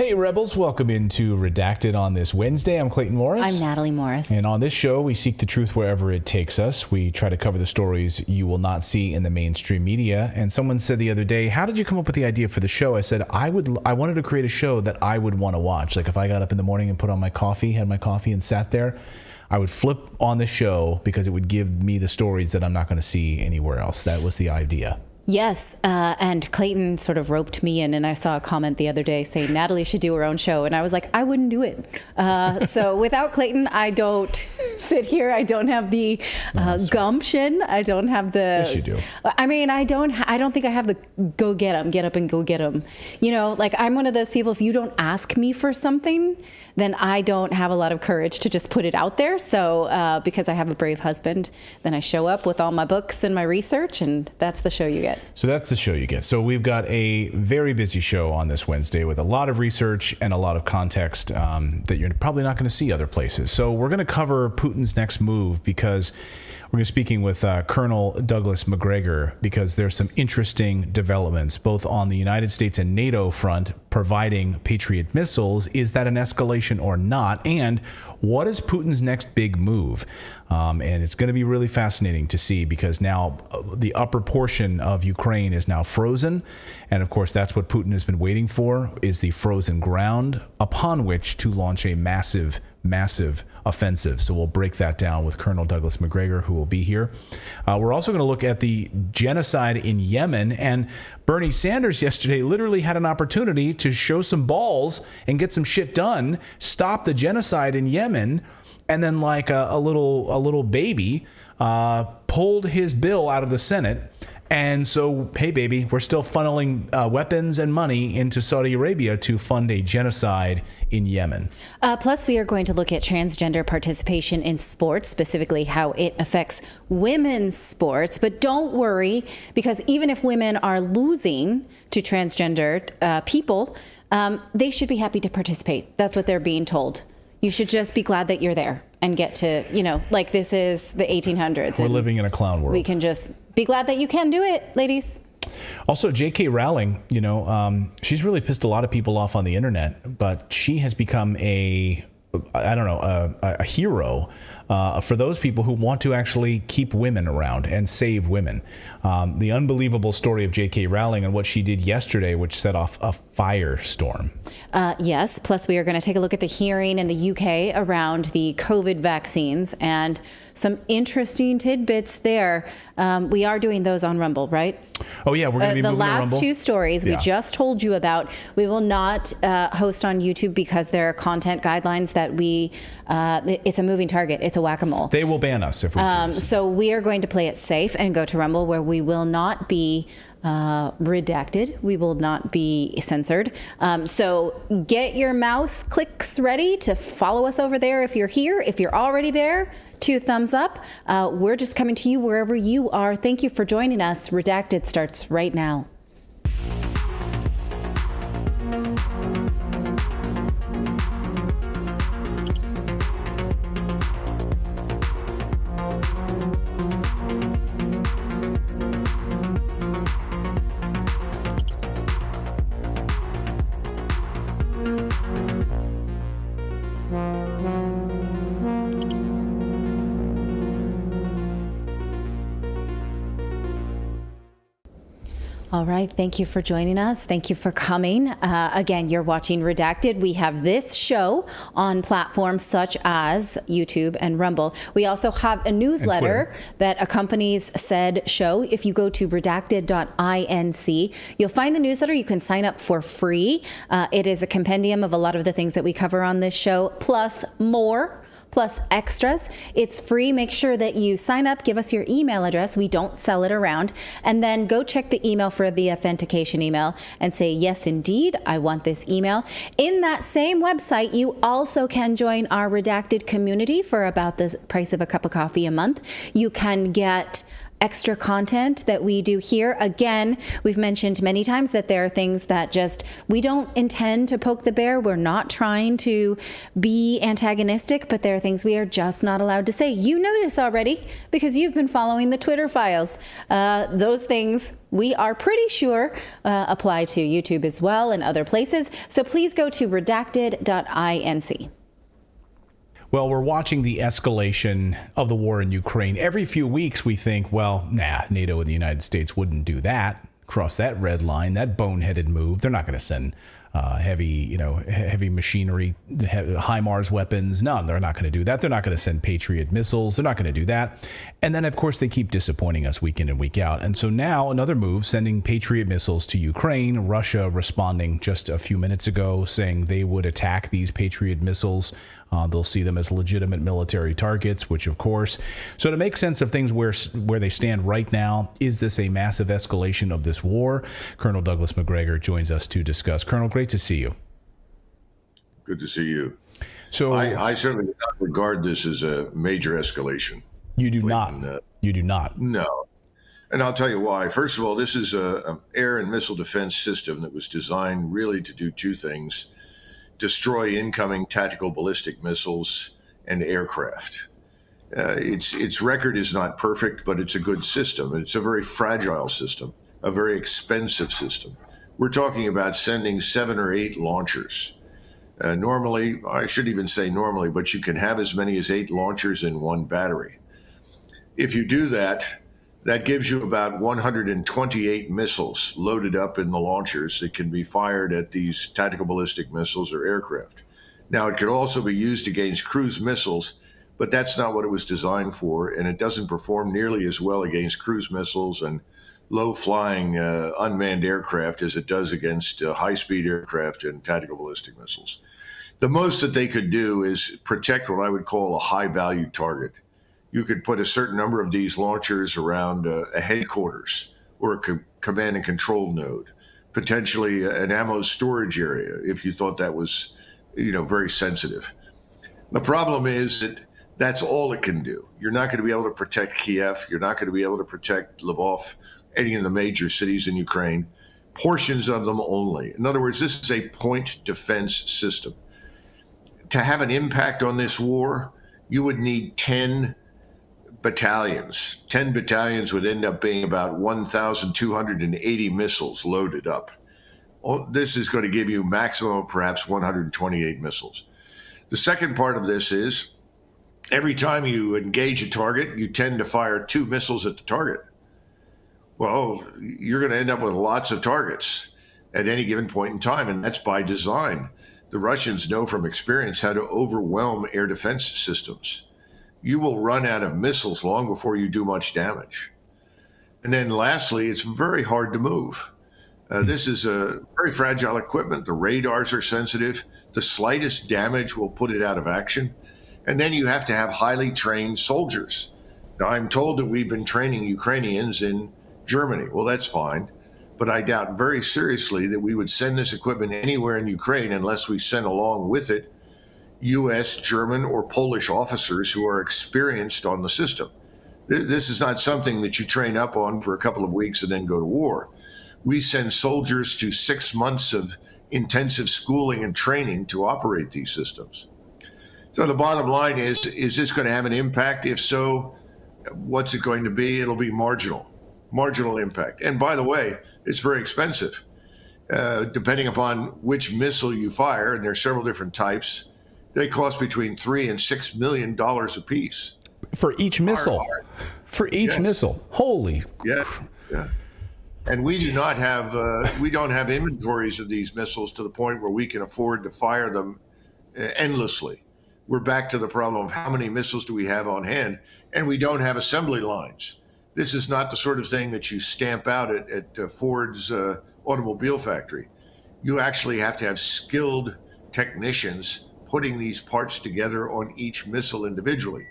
Hey Rebels, welcome into Redacted on this Wednesday. I'm Clayton Morris. I'm Natali Morris. And on this show, we seek the truth wherever it takes us. We try to cover the stories you will not see in the mainstream media. And someone said the other day, how did you come up with the idea for the show? I said, I wanted to create a show that I would want to watch. Like if I got up in the morning and put on my coffee, had my coffee and sat there, I would flip on the show because it would give me the stories that I'm not going to see anywhere else. That was the idea. Yes, and Clayton sort of roped me in, and I saw a comment the other day saying Natali should do her own show, and I was like, I wouldn't do it. So without Clayton, I don't sit here. I don't have the gumption. I don't have the. Yes, you do. I mean, I don't think I have the go get 'em, get up and go get 'em. You know, like I'm one of those people. If you don't ask me for something, then I don't have a lot of courage to just put it out there. So because I have a brave husband, then I show up with all my books and my research, and that's the show you get. So that's the show you get. So we've got a very busy show on this Wednesday with a lot of research and a lot of context that you're probably not going to see other places. So we're going to cover Putin's next move because we're going to be speaking with Colonel Douglas MacGregor because there's some interesting developments both on the United States and NATO front providing Patriot missiles. Is that an escalation or not? And what is Putin's next big move? And it's going to be really fascinating to see because now the upper portion of Ukraine is now frozen. And of course, that's what Putin has been waiting for, is the frozen ground upon which to launch a massive offensive. So we'll break that down with Colonel Douglas MacGregor, who will be here. We're also going to look at the genocide in Yemen. And Bernie Sanders yesterday literally had an opportunity to show some balls and get some shit done, stop the genocide in Yemen. And then like a little baby pulled his bill out of the Senate. And so, hey, baby, we're still funneling weapons and money into Saudi Arabia to fund a genocide in Yemen. Plus, we are going to look at transgender participation in sports, specifically how it affects women's sports. But don't worry, because even if women are losing to transgender people, they should be happy to participate. That's what they're being told. You should just be glad that you're there and get to, like this is the 1800s. We're living in a clown world. We can just be glad that you can do it, ladies. Also, J.K. Rowling, she's really pissed a lot of people off on the internet, but she has become a hero for those people who want to actually keep women around and save women. The unbelievable story of J.K. Rowling and what she did yesterday, which set off a firestorm. Yes. Plus, we are going to take a look at the hearing in the UK around the COVID vaccines and some interesting tidbits there. We are doing those on Rumble, right? Oh, yeah. We're going to be moving to Rumble. The last two stories we just told you about, we will not host on YouTube because there are content guidelines that it's a moving target. It's a whack-a-mole. They will ban us if we do this. So we are going to play it safe and go to Rumble where we will not be redacted. We will not be censored. So get your mouse clicks ready to follow us over there if you're here. If you're already there, 2 thumbs up. We're just coming to you wherever you are. Thank you for joining us. Redacted starts right now. All right. Thank you for joining us. Thank you for coming. Again, you're watching Redacted. We have this show on platforms such as YouTube and Rumble. We also have a newsletter that accompanies said show. If you go to Redacted.inc, you'll find the newsletter. You can sign up for free. It is a compendium of a lot of the things that we cover on this show, plus more. Plus extras. It's free. Make sure that you sign up, give us your email address. We don't sell it around. And then go check the email for the authentication email and say, yes, indeed, I want this email. In that same website, you also can join our Redacted community for about the price of a cup of coffee a month. You can get extra content that we do here. Again, we've mentioned many times that there are things that just, we don't intend to poke the bear. We're not trying to be antagonistic, but there are things we are just not allowed to say. You know this already because you've been following the Twitter files. Those things we are pretty sure apply to YouTube as well and other places. So please go to Redacted.inc. Well, we're watching the escalation of the war in Ukraine. Every few weeks we think, well, NATO and the United States wouldn't do that, cross that red line, that boneheaded move. They're not going to send heavy machinery, HIMARS weapons. No, they're not going to do that. They're not going to send Patriot missiles. They're not going to do that. And then, of course, they keep disappointing us week in and week out. And so now another move, sending Patriot missiles to Ukraine. Russia responding just a few minutes ago, saying they would attack these Patriot missiles. They'll see them as legitimate military targets, which of course. So to make sense of things where they stand right now, is this a massive escalation of this war? Colonel Douglas MacGregor joins us to discuss. Colonel, great to see you. Good to see you. So I certainly do not regard this as a major escalation. You do not. You do not. No. And I'll tell you why. First of all, this is an air and missile defense system that was designed really to do two things: destroy incoming tactical ballistic missiles and aircraft. Its record is not perfect, but it's a good system. It's a very fragile system, a very expensive system. We're talking about sending 7 or 8 launchers. Normally, I shouldn't even say normally, but you can have as many as 8 launchers in one battery. If you do that, that gives you about 128 missiles loaded up in the launchers that can be fired at these tactical ballistic missiles or aircraft. Now, it could also be used against cruise missiles, but that's not what it was designed for, and it doesn't perform nearly as well against cruise missiles and low-flying unmanned aircraft as it does against high-speed aircraft and tactical ballistic missiles. The most that they could do is protect what I would call a high-value target. You could put a certain number of these launchers around a headquarters or a command and control node, potentially an ammo storage area if you thought that was, very sensitive. The problem is that that's all it can do. You're not going to be able to protect Kiev. You're not going to be able to protect Lvov, any of the major cities in Ukraine, portions of them only. In other words, this is a point defense system. To have an impact on this war, you would need 10 battalions. 10 battalions would end up being about 1,280 missiles loaded up. This is going to give you maximum of perhaps 128 missiles. The second part of this is every time you engage a target, you tend to fire 2 missiles at the target. Well, you're going to end up with lots of targets at any given point in time, and that's by design. The Russians know from experience how to overwhelm air defense systems. You will run out of missiles long before you do much damage. And then lastly, it's very hard to move. This is a very fragile equipment. The radars are sensitive. The slightest damage will put it out of action. And then you have to have highly trained soldiers. Now, I'm told that we've been training Ukrainians in Germany. Well, that's fine. But I doubt very seriously that we would send this equipment anywhere in Ukraine unless we sent along with it U.S., German, or Polish officers who are experienced on the system. This is not something that you train up on for a couple of weeks and then go to war. We send soldiers to 6 months of intensive schooling and training to operate these systems. So the bottom line is this going to have an impact? If so, what's it going to be? It'll be marginal impact. And by the way, it's very expensive. Depending upon which missile you fire, and there's several different types, they cost between $3 and $6 million a piece. For each missile? For each missile? Holy. Yeah. And we do not have, we don't have inventories of these missiles to the point where we can afford to fire them endlessly. We're back to the problem of how many missiles do we have on hand, and we don't have assembly lines. This is not the sort of thing that you stamp out at Ford's automobile factory. You actually have to have skilled technicians putting these parts together on each missile individually.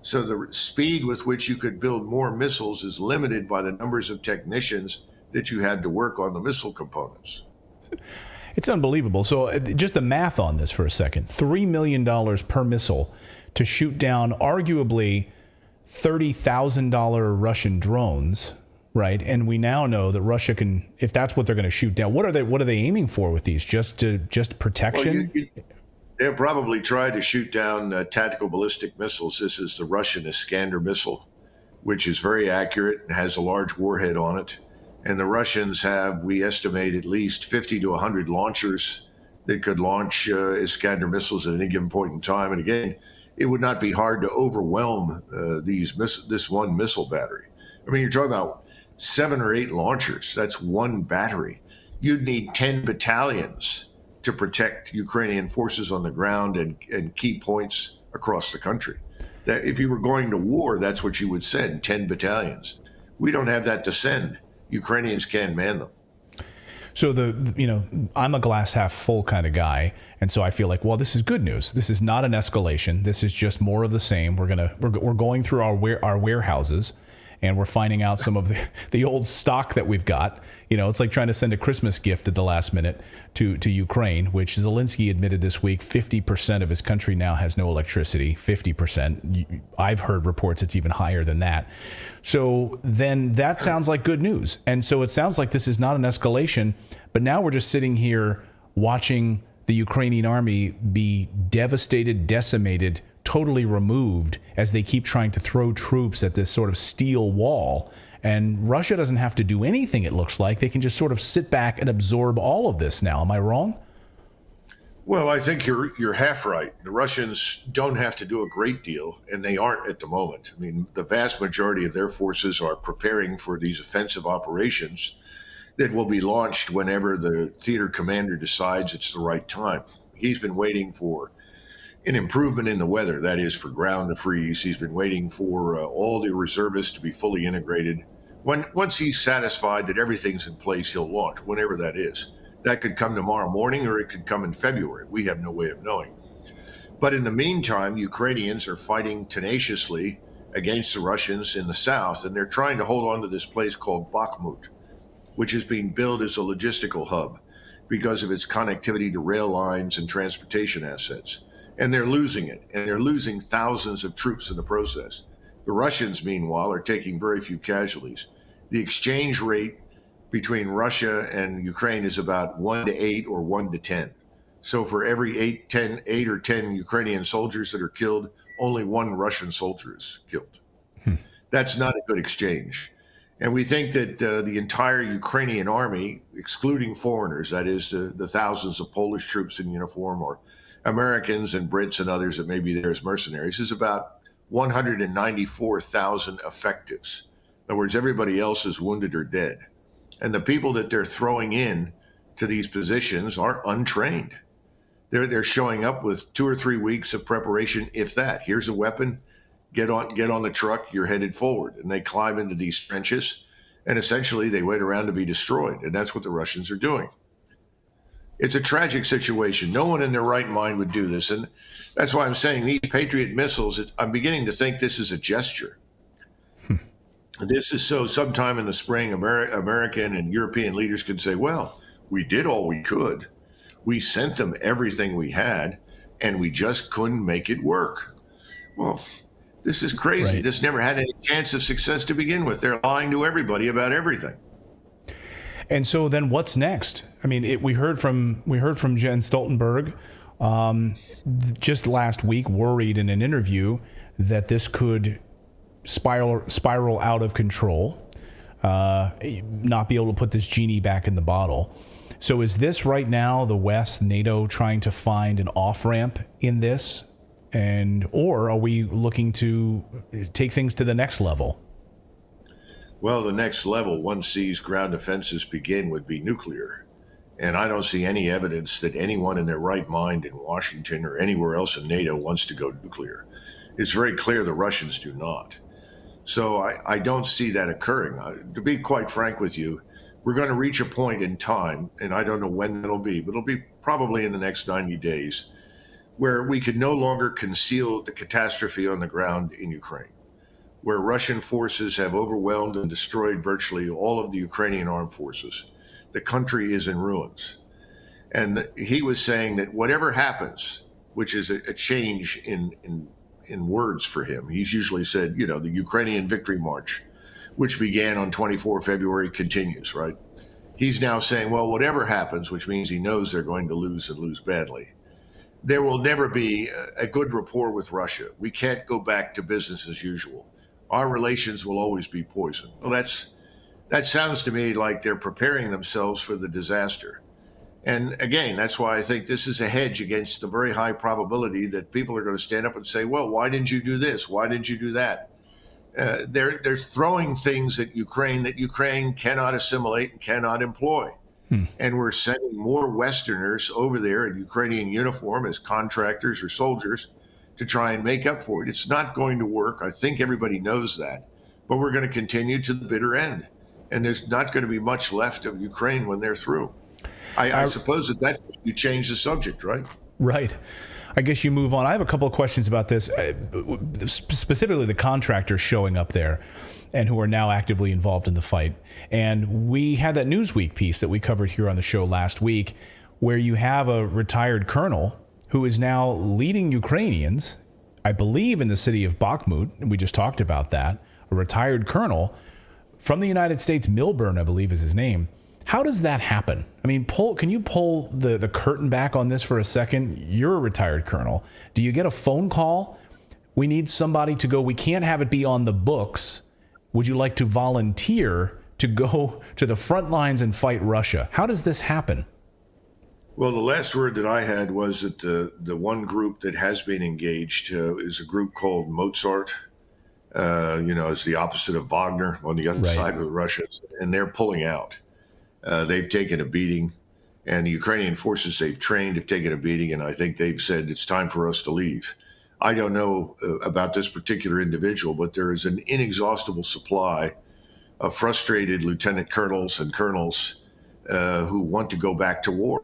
So the speed with which you could build more missiles is limited by the numbers of technicians that you had to work on the missile components. It's unbelievable. So just the math on this for a second, $3 million per missile to shoot down arguably $30,000 Russian drones, right? And we now know that Russia can, if that's what they're going to shoot down, what are they aiming for with these? Just protection? Well, they'll probably try to shoot down tactical ballistic missiles. This is the Russian Iskander missile, which is very accurate and has a large warhead on it. And the Russians have, we estimate, at least 50 to 100 launchers that could launch Iskander missiles at any given point in time. And again, it would not be hard to overwhelm this one missile battery. I mean, you're talking about 7 or 8 launchers. That's one battery. You'd need 10 battalions to protect Ukrainian forces on the ground and key points across the country. That if you were going to war, that's what you would send, 10 battalions. We don't have that to send. Ukrainians can't man them. So I'm a glass half full kind of guy, and so I feel like, well, this is good news. This is not an escalation. This is just more of the same. We're going through our warehouses, and we're finding out some of the old stock that we've got. It's like trying to send a Christmas gift at the last minute to Ukraine, which Zelensky admitted this week 50% of his country now has no electricity. 50%. I've heard reports it's even higher than that. So then that sounds like good news. And so it sounds like this is not an escalation, but now we're just sitting here watching the Ukrainian army be devastated, decimated, totally removed as they keep trying to throw troops at this sort of steel wall. And Russia doesn't have to do anything, it looks like. They can just sort of sit back and absorb all of this now. Am I wrong? Well, I think you're half right. The Russians don't have to do a great deal, and they aren't at the moment. I mean, the vast majority of their forces are preparing for these offensive operations that will be launched whenever the theater commander decides it's the right time. He's been waiting for an improvement in the weather, that is, for ground to freeze. He's been waiting for all the reservists to be fully integrated. Once he's satisfied that everything's in place, he'll launch, whenever that is. That could come tomorrow morning, or it could come in February. We have no way of knowing. But in the meantime, Ukrainians are fighting tenaciously against the Russians in the south, and they're trying to hold on to this place called Bakhmut, which is being built as a logistical hub because of its connectivity to rail lines and transportation assets. And they're losing it, and they're losing thousands of troops in the process. The Russians, meanwhile, are taking very few casualties. The exchange rate between Russia and Ukraine is about 1 to 8 or 1 to 10. So for every 8 or 10 Ukrainian soldiers that are killed, only 1 Russian soldier is killed. That's not a good exchange. And we think that the entire Ukrainian army, excluding foreigners, that is the thousands of Polish troops in uniform or Americans and Brits and others that may be there as mercenaries, is about 194,000 effectives. In other words, everybody else is wounded or dead. And the people that they're throwing in to these positions are untrained. They're showing up with 2 or 3 weeks of preparation, if that. Here's a weapon, get on the truck, you're headed forward. And they climb into these trenches, and essentially they wait around to be destroyed. And that's what the Russians are doing. It's a tragic situation. No one in their right mind would do this. And that's why I'm saying these Patriot missiles, I'm beginning to think this is a gesture. This is so sometime in the spring, American and European leaders can say, well, we did all we could. We sent them everything we had, and we just couldn't make it work. Well, this is crazy. Right. This never had any chance of success to begin with. They're lying to everybody about everything. And so then what's next? I mean, we heard from Jens Stoltenberg just last week, worried in an interview that this could spiral out of control, not be able to put this genie back in the bottle. So is this right now the West, NATO, trying to find an off-ramp in this? Or are we looking to take things to the next level? Well, the next level, once these ground offenses begin, would be nuclear. And I don't see any evidence that anyone in their right mind in Washington or anywhere else in NATO wants to go nuclear. It's very clear the Russians do not. So I don't see that occurring. To be quite frank with you, we're going to reach a point in time, and I don't know when that'll be, but it'll be probably in the next 90 days, where we could no longer conceal the catastrophe on the ground in Ukraine, where Russian forces have overwhelmed and destroyed virtually all of the Ukrainian armed forces. The country is in ruins. And he was saying that whatever happens, which is a change in in words for him. He's usually said, the Ukrainian Victory March, which began on 24 February, continues, right? He's now saying, well, whatever happens, which means he knows they're going to lose and lose badly, there will never be a good rapport with Russia. We can't go back to business as usual. Our relations will always be poisoned. Well, that sounds to me like they're preparing themselves for the disaster. And again, that's why I think this is a hedge against the very high probability that people are going to stand up and say, well, why didn't you do this? Why didn't you do that? They're throwing things at Ukraine that Ukraine cannot assimilate and cannot employ. And we're sending more Westerners over there in Ukrainian uniform as contractors or soldiers to try and make up for it. It's not going to work. I think everybody knows that. But we're going to continue to the bitter end. And there's not going to be much left of Ukraine when they're through. I suppose that you change the subject, right? Right. I guess you move on. I have a couple of questions about this, specifically the contractors showing up there and who are now actively involved in the fight. And we had that Newsweek piece that we covered here on the show last week, where you have a retired colonel who is now leading Ukrainians, I believe in the city of Bakhmut, and we just talked about that, a retired colonel from the United States, Milburn, I believe is his name. How does that happen? I mean, can you pull the curtain back on this for a second? You're a retired colonel. Do you get a phone call? We need somebody to go. We can't have it be on the books. Would you like to volunteer to go to the front lines and fight Russia? How does this happen? Well, the last word that I had was that the one group that has been engaged is a group called Mozart. It's the opposite of Wagner on the other side of the Russians, and they're pulling out. They've taken a beating, and the Ukrainian forces they've trained have taken a beating, and I think they've said it's time for us to leave. I don't know about this particular individual, but there is an inexhaustible supply of frustrated lieutenant colonels and colonels who want to go back to war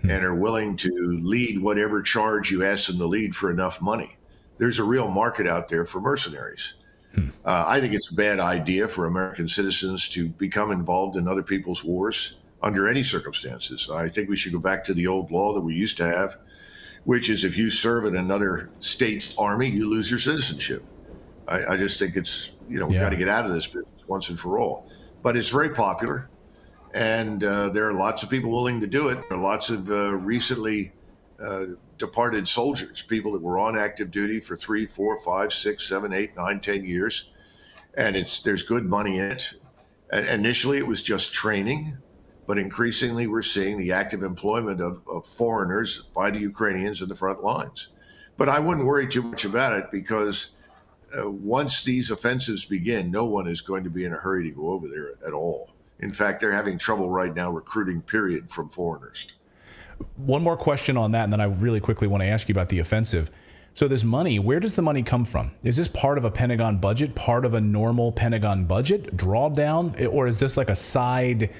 and are willing to lead whatever charge you ask them to lead for enough money. There's a real market out there for mercenaries. I think it's a bad idea for American citizens to become involved in other people's wars under any circumstances. I think we should go back to the old law that we used to have, which is if you serve in another state's army, you lose your citizenship. I just think it's, we got to get out of this business once and for all. But it's very popular, and there are lots of people willing to do it. There are lots of recently departed soldiers, people that were on active duty for 3, 4, 5, 6, 7, 8, 9, 10 years. And there's good money in it. Initially, it was just training, but increasingly we're seeing the active employment of foreigners by the Ukrainians in the front lines. But I wouldn't worry too much about it because once these offensives begin, no one is going to be in a hurry to go over there at all. In fact, they're having trouble right now recruiting, period, from foreigners. One more question on that, and then I really quickly want to ask you about the offensive. So this money, where does the money come from? Is this part of a Pentagon budget, part of a normal Pentagon budget drawdown, or is this like a side,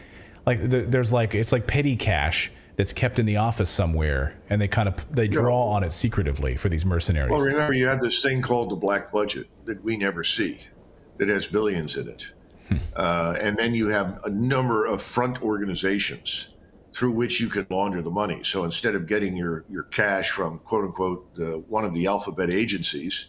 it's like petty cash that's kept in the office somewhere, and they draw on it secretively for these mercenaries? Well, remember, you have this thing called the black budget that we never see, that has billions in it. And then you have a number of front organizations through which you can launder the money. So instead of getting your cash from, quote unquote, one of the alphabet agencies,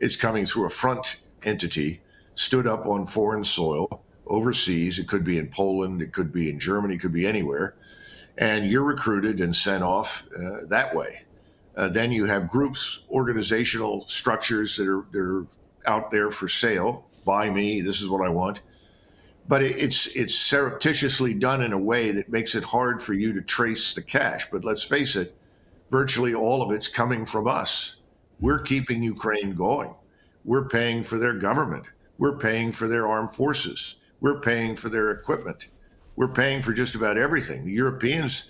it's coming through a front entity stood up on foreign soil overseas. It could be in Poland, it could be in Germany, it could be anywhere. And you're recruited and sent off that way. Then you have groups, organizational structures that are out there for sale. Buy me, this is what I want. But it's surreptitiously done in a way that makes it hard for you to trace the cash. But let's face it, virtually all of it's coming from us. We're keeping Ukraine going. We're paying for their government. We're paying for their armed forces. We're paying for their equipment. We're paying for just about everything. The Europeans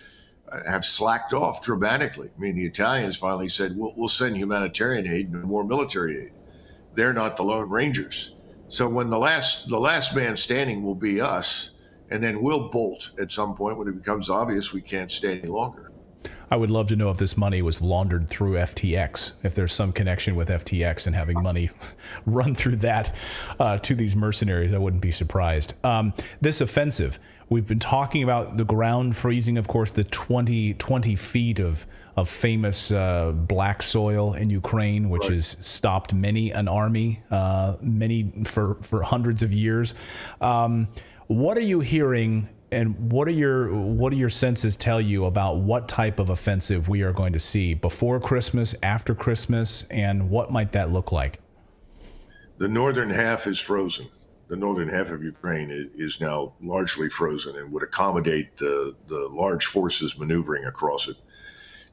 have slacked off dramatically. I mean, the Italians finally said, we'll send humanitarian aid and more military aid. They're not the Lone Rangers. So when the last man standing will be us, and then we'll bolt at some point when it becomes obvious we can't stay any longer. I would love to know if this money was laundered through FTX, if there's some connection with FTX and having money run through that to these mercenaries. I wouldn't be surprised. This offensive, we've been talking about the ground freezing, of course, the 20 feet of famous black soil in Ukraine, which has stopped many an army, for hundreds of years. What are you hearing, and what do your senses tell you about what type of offensive we are going to see before Christmas, after Christmas, and what might that look like? The northern half is frozen. The northern half of Ukraine is now largely frozen and would accommodate the large forces maneuvering across it.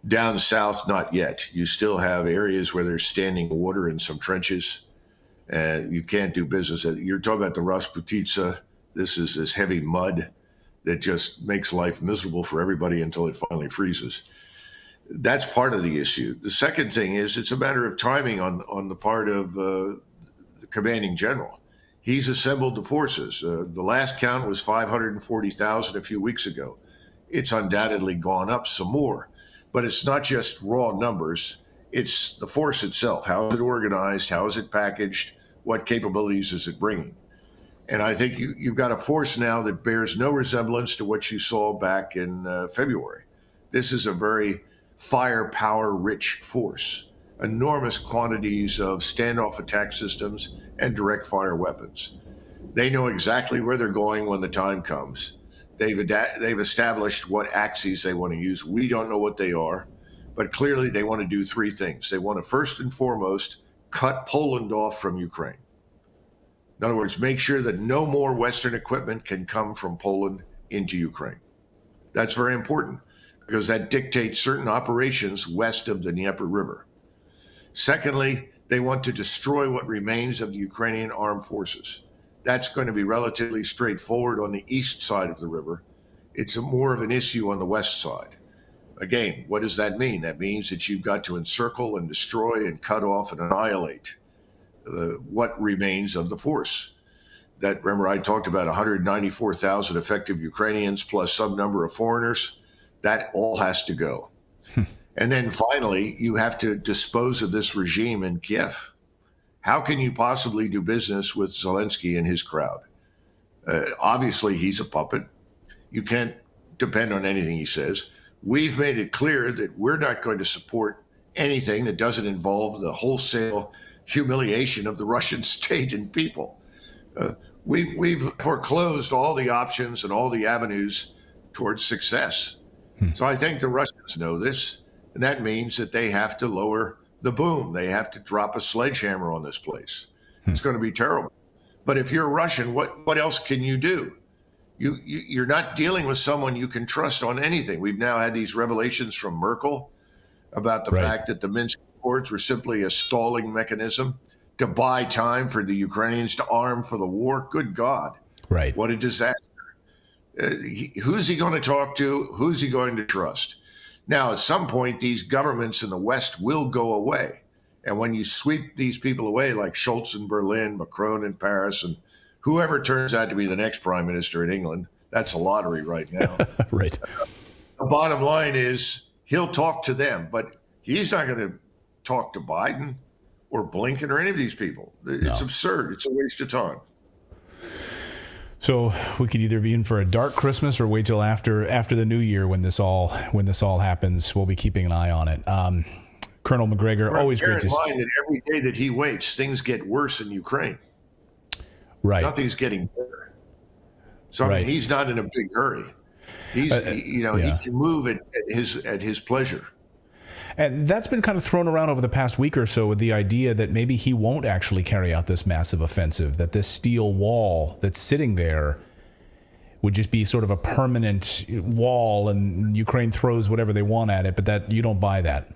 Down south, not yet. You still have areas where there's standing water in some trenches, and you can't do business. You're talking about the Rasputitsa. This is this heavy mud that just makes life miserable for everybody until it finally freezes. That's part of the issue. The second thing is it's a matter of timing on the part of the commanding general. He's assembled the forces. The last count was 540,000 a few weeks ago. It's undoubtedly gone up some more, but it's not just raw numbers. It's the force itself. How is it organized? How is it packaged? What capabilities is it bringing? And I think you've got a force now that bears no resemblance to what you saw back in February. This is a very firepower-rich force, enormous quantities of standoff attack systems and direct fire weapons. They know exactly where they're going when the time comes. They've established what axes they want to use. We don't know what they are, but clearly they want to do three things. They want to first and foremost cut Poland off from Ukraine. In other words, make sure that no more Western equipment can come from Poland into Ukraine. That's very important because that dictates certain operations west of the Dnieper River. Secondly, they want to destroy what remains of the Ukrainian armed forces. That's going to be relatively straightforward on the east side of the river. It's more of an issue on the west side. Again, what does that mean? That means that you've got to encircle and destroy and cut off and annihilate what remains of the force. That, remember, I talked about 194,000 effective Ukrainians plus some number of foreigners. That all has to go. And then finally, you have to dispose of this regime in Kiev. How can you possibly do business with Zelensky and his crowd? Obviously, he's a puppet. You can't depend on anything he says. We've made it clear that we're not going to support anything that doesn't involve the wholesale humiliation of the Russian state and people. We've foreclosed all the options and all the avenues towards success. So I think the Russians know this, and that means that they have to lower the boom. They have to drop a sledgehammer on this place. It's going to be terrible. But if you're Russian, what else can you do? You're not dealing with someone you can trust on anything. We've now had these revelations from Merkel about the fact that the Minsk Accords were simply a stalling mechanism to buy time for the Ukrainians to arm for the war. Good God. Right. What a disaster. Who's he going to talk to? Who's he going to trust? Now, at some point, these governments in the West will go away. And when you sweep these people away, like Schultz in Berlin, Macron in Paris, and whoever turns out to be the next prime minister in England, that's a lottery right now. Right. The bottom line is he'll talk to them, but he's not going to talk to Biden or Blinken or any of these people. It's absurd. It's a waste of time. So we could either be in for a dark Christmas or wait till after the new year when this all happens. We'll be keeping an eye on it. Colonel MacGregor, always great to see. Bear in mind that every day that he waits, things get worse in Ukraine. Right. Nothing's getting better. So I mean, he's not in a big hurry. He's he can move at his pleasure. And that's been kind of thrown around over the past week or so with the idea that maybe he won't actually carry out this massive offensive, that this steel wall that's sitting there would just be sort of a permanent wall and Ukraine throws whatever they want at it, but that you don't buy that.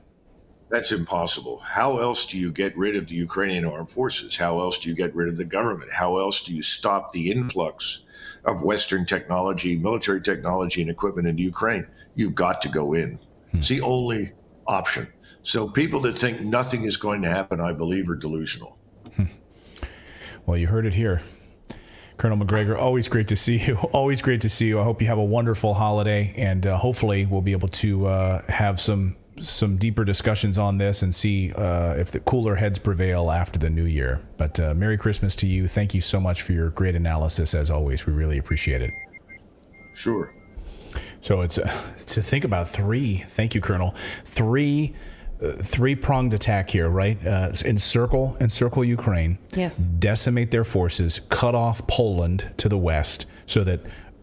That's impossible. How else do you get rid of the Ukrainian armed forces? How else do you get rid of the government? How else do you stop the influx of Western technology, military technology, and equipment into Ukraine? You've got to go in. It's the only option. So people that think nothing is going to happen, I believe, are delusional. Well, you heard it here. Colonel MacGregor, always great to see you. Always great to see you. I hope you have a wonderful holiday, and hopefully we'll be able to have some deeper discussions on this and see if the cooler heads prevail after the new year. But Merry Christmas to you. Thank you so much for your great analysis, as always. We really appreciate it. Sure. So it's to think about thank you, Colonel, three-pronged attack here, right? Encircle Ukraine. Yes. Decimate their forces, cut off Poland to the west so that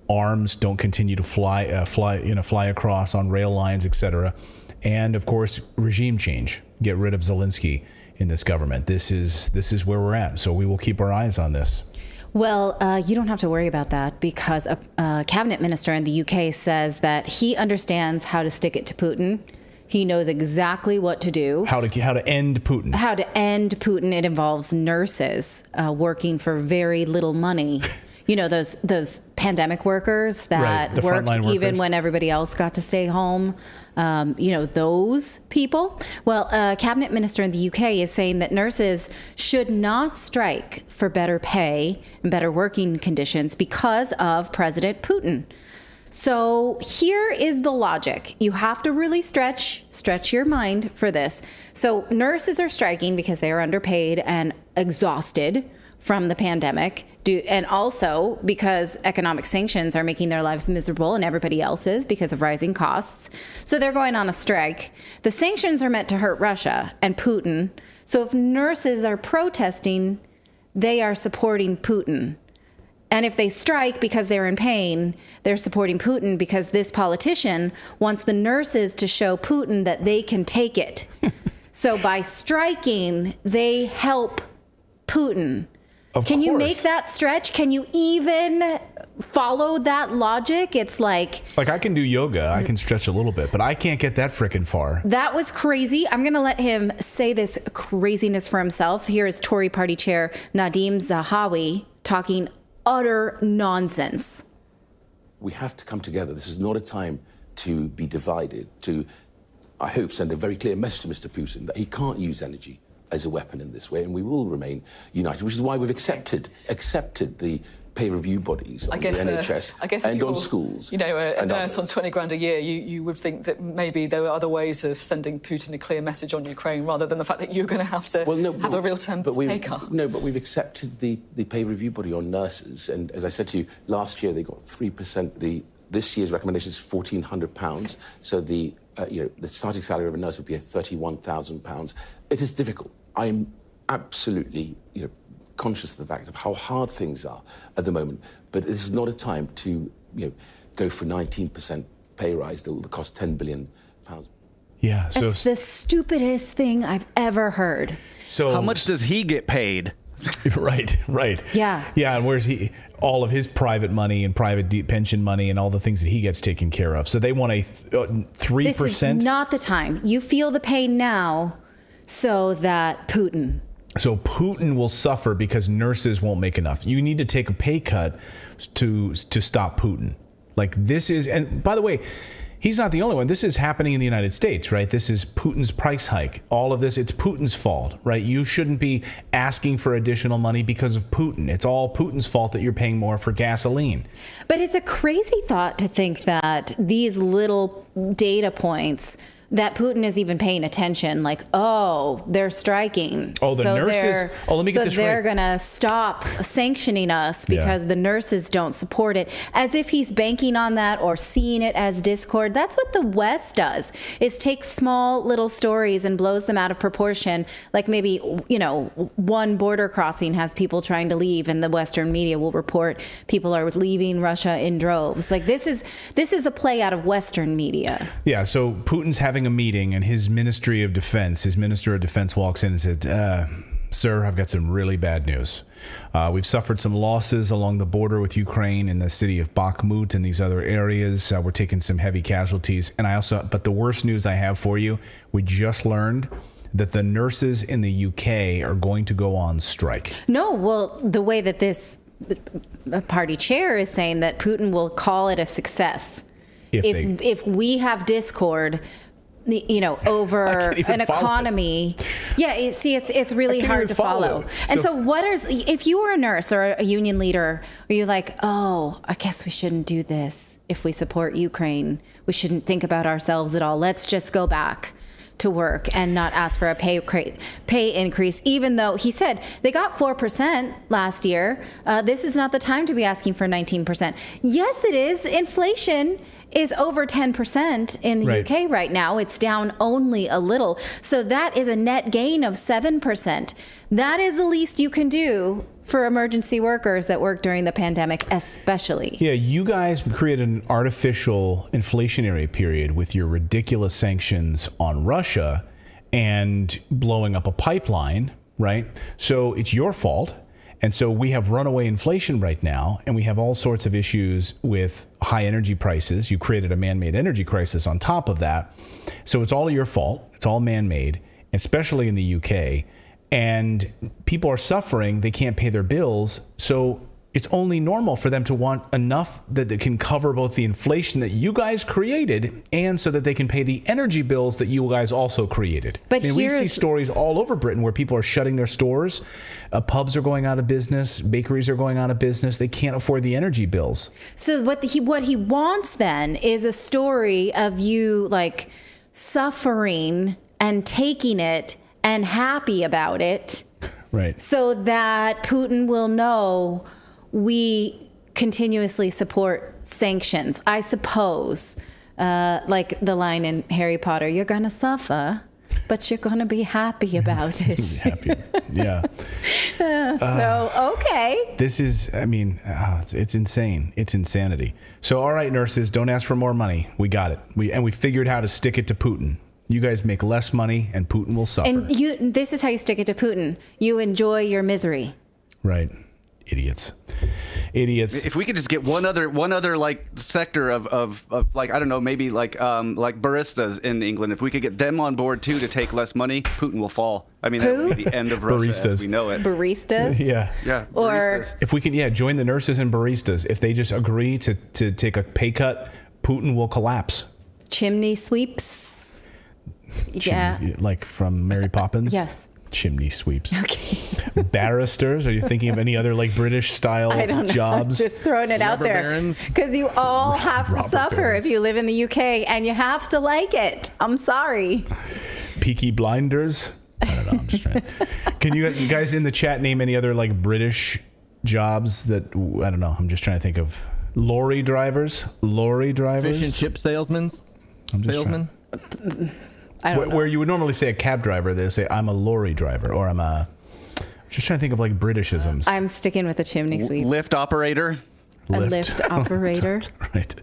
arms don't continue to fly across on rail lines, etc. And of course, regime change. Get rid of Zelensky in this government. This is where we're at. So we will keep our eyes on this. Well, you don't have to worry about that because a cabinet minister in the UK says that he understands how to stick it to Putin. He knows exactly what to do. How to end Putin. How to end Putin. It involves nurses working for very little money. You know, those pandemic workers that worked even when everybody else got to stay home. Those people. Well, a cabinet minister in the UK is saying that nurses should not strike for better pay and better working conditions because of President Putin. So here is the logic. You have to really stretch your mind for this. So nurses are striking because they are underpaid and exhausted from the pandemic, and also because economic sanctions are making their lives miserable and everybody else's because of rising costs. So they're going on a strike. The sanctions are meant to hurt Russia and Putin. So if nurses are protesting, they are supporting Putin. And if they strike because they're in pain, they're supporting Putin because this politician wants the nurses to show Putin that they can take it. So by striking, they help Putin. Can you make that stretch? Can you even follow that logic? It's like I can do yoga. I can stretch a little bit, but I can't get that frickin' far. That was crazy. I'm going to let him say this craziness for himself. Here is Tory party chair Nadhim Zahawi talking utter nonsense. We have to come together. This is not a time to be divided, to, I hope, send a very clear message to Mr. Putin that he can't use energy as a weapon in this way, and we will remain united, which is why we've accepted the pay review bodies on the NHS and on schools. You know, a nurse on 20 grand a year, you would think that maybe there were other ways of sending Putin a clear message on Ukraine rather than the fact that you're going to have to have a real-term pay cut. No, but we've accepted the pay review body on nurses, and as I said to you, last year they got 3%. This year's recommendation is £1,400, so the starting salary of a nurse would be £31,000. It is difficult. I'm absolutely, conscious of the fact of how hard things are at the moment, but this is not a time to, go for 19% pay rise that will cost £10 billion. Yeah, so it's the stupidest thing I've ever heard. So how much does he get paid? Right. Yeah, and where's he? All of his private money and private pension money and all the things that he gets taken care of. So they want a 3%. This is not the time. You feel the pain now, so that Putin will suffer because nurses won't make enough. You need to take a pay cut to stop Putin. Like this is, and by the way, he's not the only one. This is happening in the United States, right? This is Putin's price hike. All of this, it's Putin's fault, right? You shouldn't be asking for additional money because of Putin. It's all Putin's fault that you're paying more for gasoline. But it's a crazy thought to think that these little data points that Putin is even paying attention, like, they're striking. Oh, the nurses. Let me get this right. So they're going to stop sanctioning us because the nurses don't support it, as if he's banking on that or seeing it as discord. That's what the West does, is take small little stories and blows them out of proportion. Like maybe, one border crossing has people trying to leave and the Western media will report people are leaving Russia in droves. Like this is a play out of Western media. Yeah, so Putin's having a meeting and his minister of defense walks in and said, sir, I've got some really bad news. We've suffered some losses along the border with Ukraine in the city of Bakhmut and these other areas. We're taking some heavy casualties. But the worst news I have for you, we just learned that the nurses in the UK are going to go on strike. No, well, the way that this party chair is saying that Putin will call it a success. If we have discord, over an economy. Yeah, it's really hard to follow. And so what is, if you were a nurse or a union leader, are you like, oh, I guess we shouldn't do this if we support Ukraine? We shouldn't think about ourselves at all. Let's just go back to work and not ask for a pay increase, even though he said they got 4% last year. This is not the time to be asking for 19%. Yes, it is. Inflation is over 10% in the UK right now. It's down only a little. So that is a net gain of 7%. That is the least you can do for emergency workers that work during the pandemic, especially. Yeah, you guys created an artificial inflationary period with your ridiculous sanctions on Russia and blowing up a pipeline, right? So it's your fault. And so we have runaway inflation right now, and we have all sorts of issues with high energy prices. You created a man-made energy crisis on top of that. So it's all your fault. It's all man-made, especially in the UK. And people are suffering. They can't pay their bills. So it's only normal for them to want enough that they can cover both the inflation that you guys created and so that they can pay the energy bills that you guys also created. But we see stories all over Britain where people are shutting their stores. Pubs are going out of business. Bakeries are going out of business. They can't afford the energy bills. So what he wants then is a story of you like suffering and taking it and happy about it. Right. So that Putin will know we continuously support sanctions. I suppose, like the line in Harry Potter, you're going to suffer, but you're going to be happy about it. Happy. Yeah. Okay. This is, I mean, it's insane. It's insanity. So, all right, nurses, don't ask for more money. We got it. We figured how to stick it to Putin. You guys make less money and Putin will suffer. And this is how you stick it to Putin. You enjoy your misery. Right. Idiots. If we could just get one other like sector of like, I don't know, maybe like baristas in England, if we could get them on board too to take less money, Putin will fall. I mean, that would be the end of Russia as we know it. Baristas? Yeah. Baristas. Or if we can, join the nurses and baristas. If they just agree to take a pay cut, Putin will collapse. Chimney sweeps. Like from Mary Poppins? Yes. Chimney sweeps. Okay. Barristers? Are you thinking of any other like British style I don't know. jobs? Just throwing it out there. Because you all have to suffer if you live in the UK, and you have to like it. I'm sorry. Peaky Blinders? I don't know. I'm just trying. Can you guys in the chat name any other like British jobs that, I don't know. I'm just trying to think of. Lorry drivers? Fish and chip salesmen? I don't know. Where you would normally say a cab driver, they say, I'm a lorry driver, or I'm just trying to think of like Britishisms. I'm sticking with the chimney sweep. Lift operator. A lift operator. Right.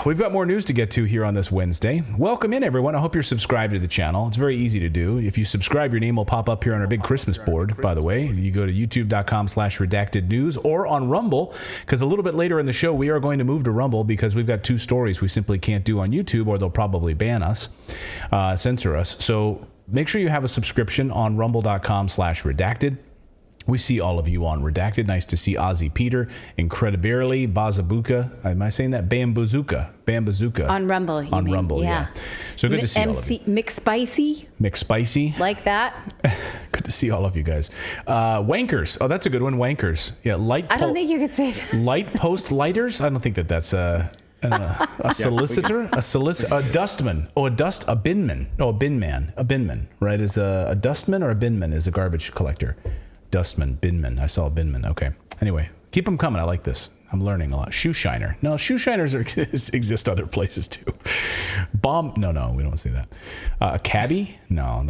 We've got more news to get to here on this Wednesday. Welcome in, everyone. I hope you're subscribed to the channel. It's very easy to do. If you subscribe, your name will pop up here on our big Christmas board, by the way. You go to youtube.com/redactednews or on Rumble, because a little bit later in the show, we are going to move to Rumble because we've got two stories we simply can't do on YouTube, or they'll probably ban us, censor us. So make sure you have a subscription on rumble.com/redacted. We see all of you on Redacted. Nice to see Ozzy Peter, Incredibarily, Bazabuka. Am I saying that? Bambazooka. On Rumble. On Rumble, yeah. So good to see all of you. McSpicy. Like that. Good to see all of you guys. Wankers. Oh, that's a good one. Wankers. Yeah. I don't think you could say that. Light post lighters. I don't think that's a solicitor, a dustman, a binman. No, a binman, right? Is a dustman or a binman is a garbage collector. Dustman, binman. I saw a binman. Okay. Anyway, keep them coming. I like this. I'm learning a lot. Shoe shiner. No, shoe shiners exist other places too. Bomb. No, we don't say that. A cabbie? No,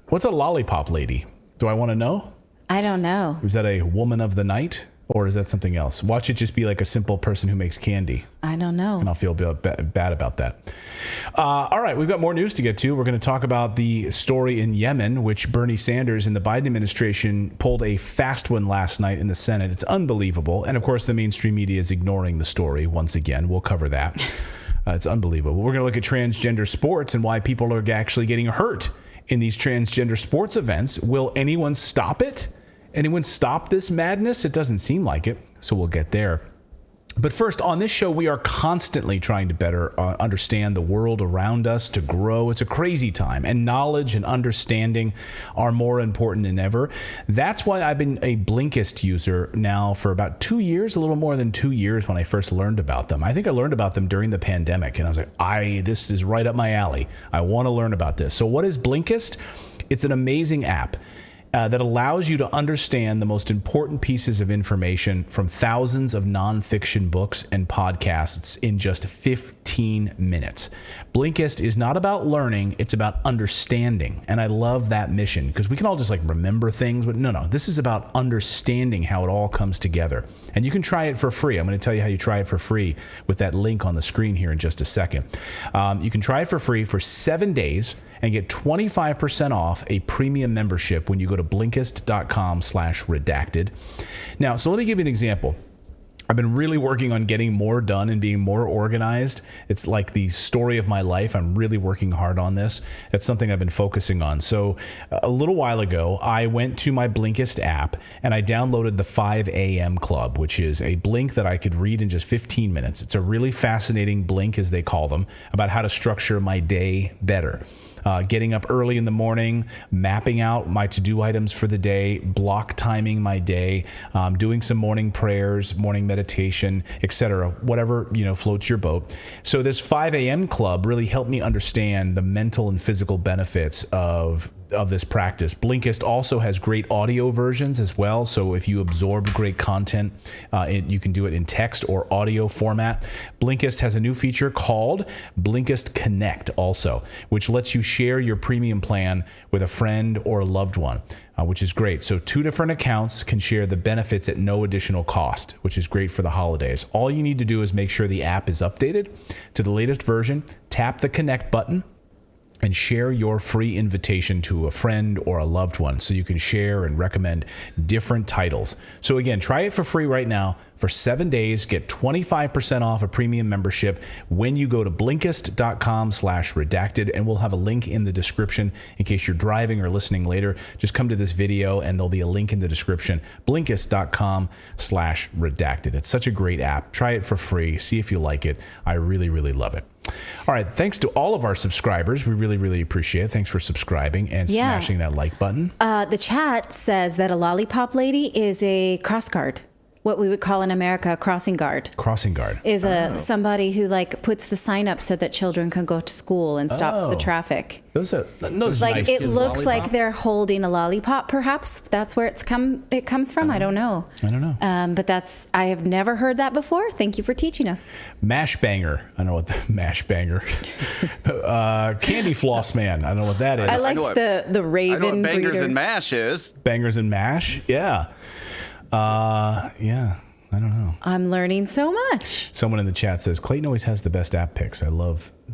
what's a lollipop lady? Do I want to know? I don't know. Is that a woman of the night? Or is that something else? Watch it just be like a simple person who makes candy. I don't know. And I'll feel bad about that. All right, we've got more news to get to. We're going to talk about the story in Yemen, which Bernie Sanders and the Biden administration pulled a fast one last night in the Senate. It's unbelievable. And of course, the mainstream media is ignoring the story once again. We'll cover that. It's unbelievable. We're going to look at transgender sports and why people are actually getting hurt in these transgender sports events. Will anyone stop it? Anyone stop this madness? It doesn't seem like it, so we'll get there. But first, on this show, we are constantly trying to better understand the world around us, to grow. It's a crazy time, and knowledge and understanding are more important than ever. That's why I've been a Blinkist user now for about 2 years, a little more than 2 years when I first learned about them. I think I learned about them during the pandemic, and I was like, this is right up my alley. I want to learn about this. So what is Blinkist? It's an amazing app that allows you to understand the most important pieces of information from thousands of nonfiction books and podcasts in just 15 minutes. Blinkist is not about learning, it's about understanding. And I love that mission because we can all just like remember things, but no, this is about understanding how it all comes together. And you can try it for free. I'm going to tell you how you try it for free with that link on the screen here in just a second. You can try it for free for 7 days and get 25% off a premium membership when you go to Blinkist.com/redacted. Now, so let me give you an example. I've been really working on getting more done and being more organized. It's like the story of my life. I'm really working hard on this. It's something I've been focusing on. So a little while ago, I went to my Blinkist app and I downloaded the 5 a.m. Club, which is a blink that I could read in just 15 minutes. It's a really fascinating blink, as they call them, about how to structure my day better. Getting up early in the morning, mapping out my to-do items for the day, block timing my day, doing some morning prayers, morning meditation, etc. Whatever, floats your boat. So this 5 a.m. Club really helped me understand the mental and physical benefits of this practice. Blinkist also has great audio versions as well. So if you absorb great content, you can do it in text or audio format. Blinkist has a new feature called Blinkist Connect also, which lets you share your premium plan with a friend or a loved one, which is great. So 2 different accounts can share the benefits at no additional cost, which is great for the holidays. All you need to do is make sure the app is updated to the latest version, tap the Connect button, and share your free invitation to a friend or a loved one so you can share and recommend different titles. So again, try it for free right now for 7 days. Get 25% off a premium membership when you go to Blinkist.com/redacted, and we'll have a link in the description in case you're driving or listening later. Just come to this video and there'll be a link in the description, Blinkist.com/redacted. It's such a great app. Try it for free. See if you like it. I really, really love it. All right. Thanks to all of our subscribers. We really, really appreciate it. Thanks for subscribing and smashing that like button. The chat says that a lollipop lady is a cross guard. What we would call in America a crossing guard. Crossing guard. Is somebody who puts the sign up so that children can go to school and stops the traffic. Those nice it looks like they're holding a lollipop, perhaps. That's where it comes from. I don't know. But I have never heard that before. Thank you for teaching us. Mash banger. I don't know what the mash banger. Candy floss man. I don't know what that is. I liked the raven. I know what bangers breeder. and mash is. Bangers and mash. Yeah. I don't know. I'm learning so much. Someone in the chat says Clayton always has the best app picks.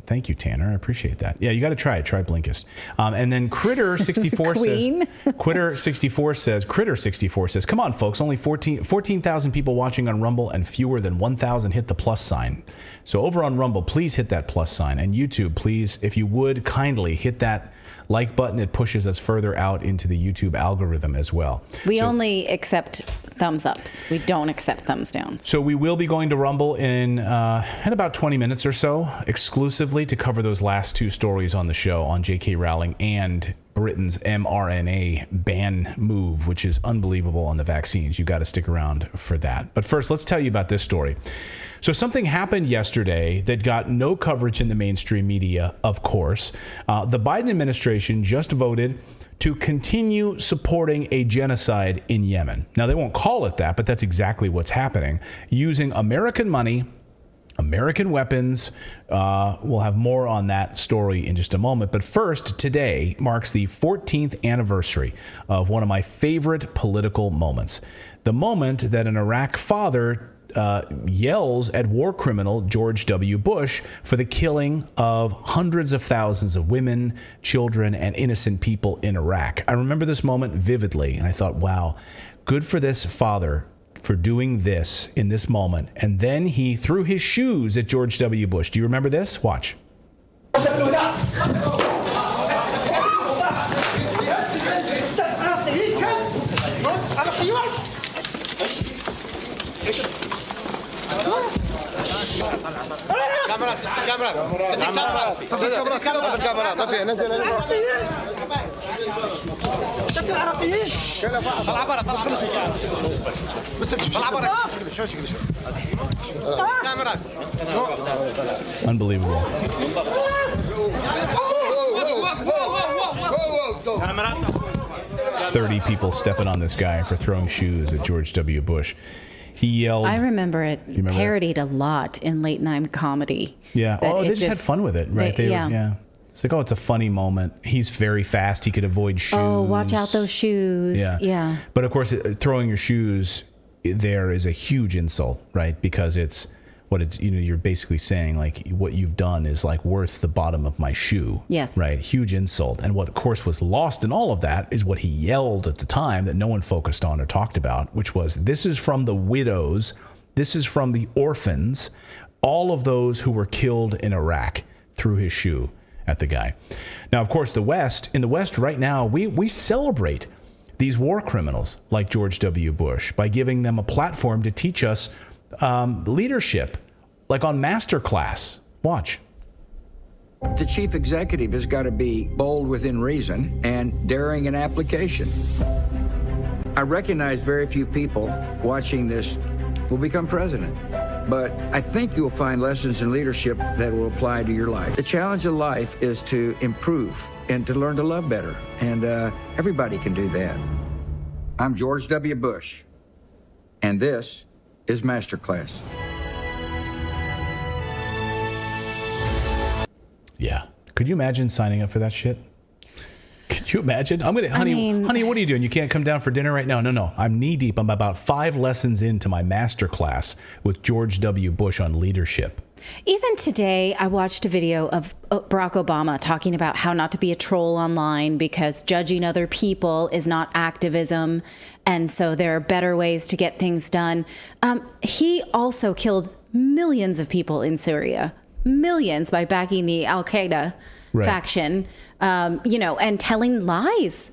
Thank you, Tanner. I appreciate that. Yeah, you got to try it. Try Blinkist. And then Critter64 says, Critter64 says, come on, folks. Only 14,000 people watching on Rumble and fewer than 1,000 hit the plus sign. So over on Rumble, please hit that plus sign. And YouTube, please, if you would kindly hit that like button. It pushes us further out into the YouTube algorithm as well. We only accept thumbs ups. We don't accept thumbs downs. So we will be going to Rumble in about 20 minutes or so, exclusively to cover those last 2 stories on the show on J.K. Rowling and Britain's mRNA ban move, which is unbelievable on the vaccines. You got to stick around for that. But first, let's tell you about this story. So something happened yesterday that got no coverage in the mainstream media, of course. The Biden administration just voted to continue supporting a genocide in Yemen. Now, they won't call it that, but that's exactly what's happening. Using American money, American weapons. We'll have more on that story in just a moment. But first, today marks the 14th anniversary of one of my favorite political moments. The moment that an Iraq father yells at war criminal George W. Bush for the killing of hundreds of thousands of women, children, and innocent people in Iraq. I remember this moment vividly, and I thought, wow, good for this father for doing this in this moment. And then he threw his shoes at George W. Bush. Do you remember this? Watch. Unbelievable. 30 people stepping on this guy for throwing shoes at George W. Bush. He yelled. I remember it parodied a lot in late night comedy. Yeah. Oh, they just had fun with it, right? Yeah. It's like, oh, it's a funny moment. He's very fast. He could avoid shoes. Oh, watch out those shoes. Yeah. But of course, throwing your shoes there is a huge insult, right? Because it's you're basically saying like what you've done is like worth the bottom of my shoe. Yes. Right. Huge insult. And what of course was lost in all of that is what he yelled at the time that no one focused on or talked about, which was, this is from the widows. This is from the orphans. All of those who were killed in Iraq threw his shoe at the guy. Now, of course, in the West right now, we celebrate these war criminals like George W. Bush by giving them a platform to teach us leadership, like on Masterclass. Watch. The chief executive has got to be bold within reason and daring in application. I recognize very few people watching this will become president, but I think you'll find lessons in leadership that will apply to your life. The challenge of life is to improve and to learn to love better, and everybody can do that. I'm George W. Bush, and this is Masterclass. Yeah. Could you imagine signing up for that shit? Could you imagine? Honey, what are you doing? You can't come down for dinner right now? No. I'm knee deep. I'm about 5 lessons into my Masterclass with George W. Bush on leadership. Even today, I watched a video of Barack Obama talking about how not to be a troll online because judging other people is not activism. And so there are better ways to get things done. He also killed millions of people in Syria, millions, by backing the Al-Qaeda faction, and telling lies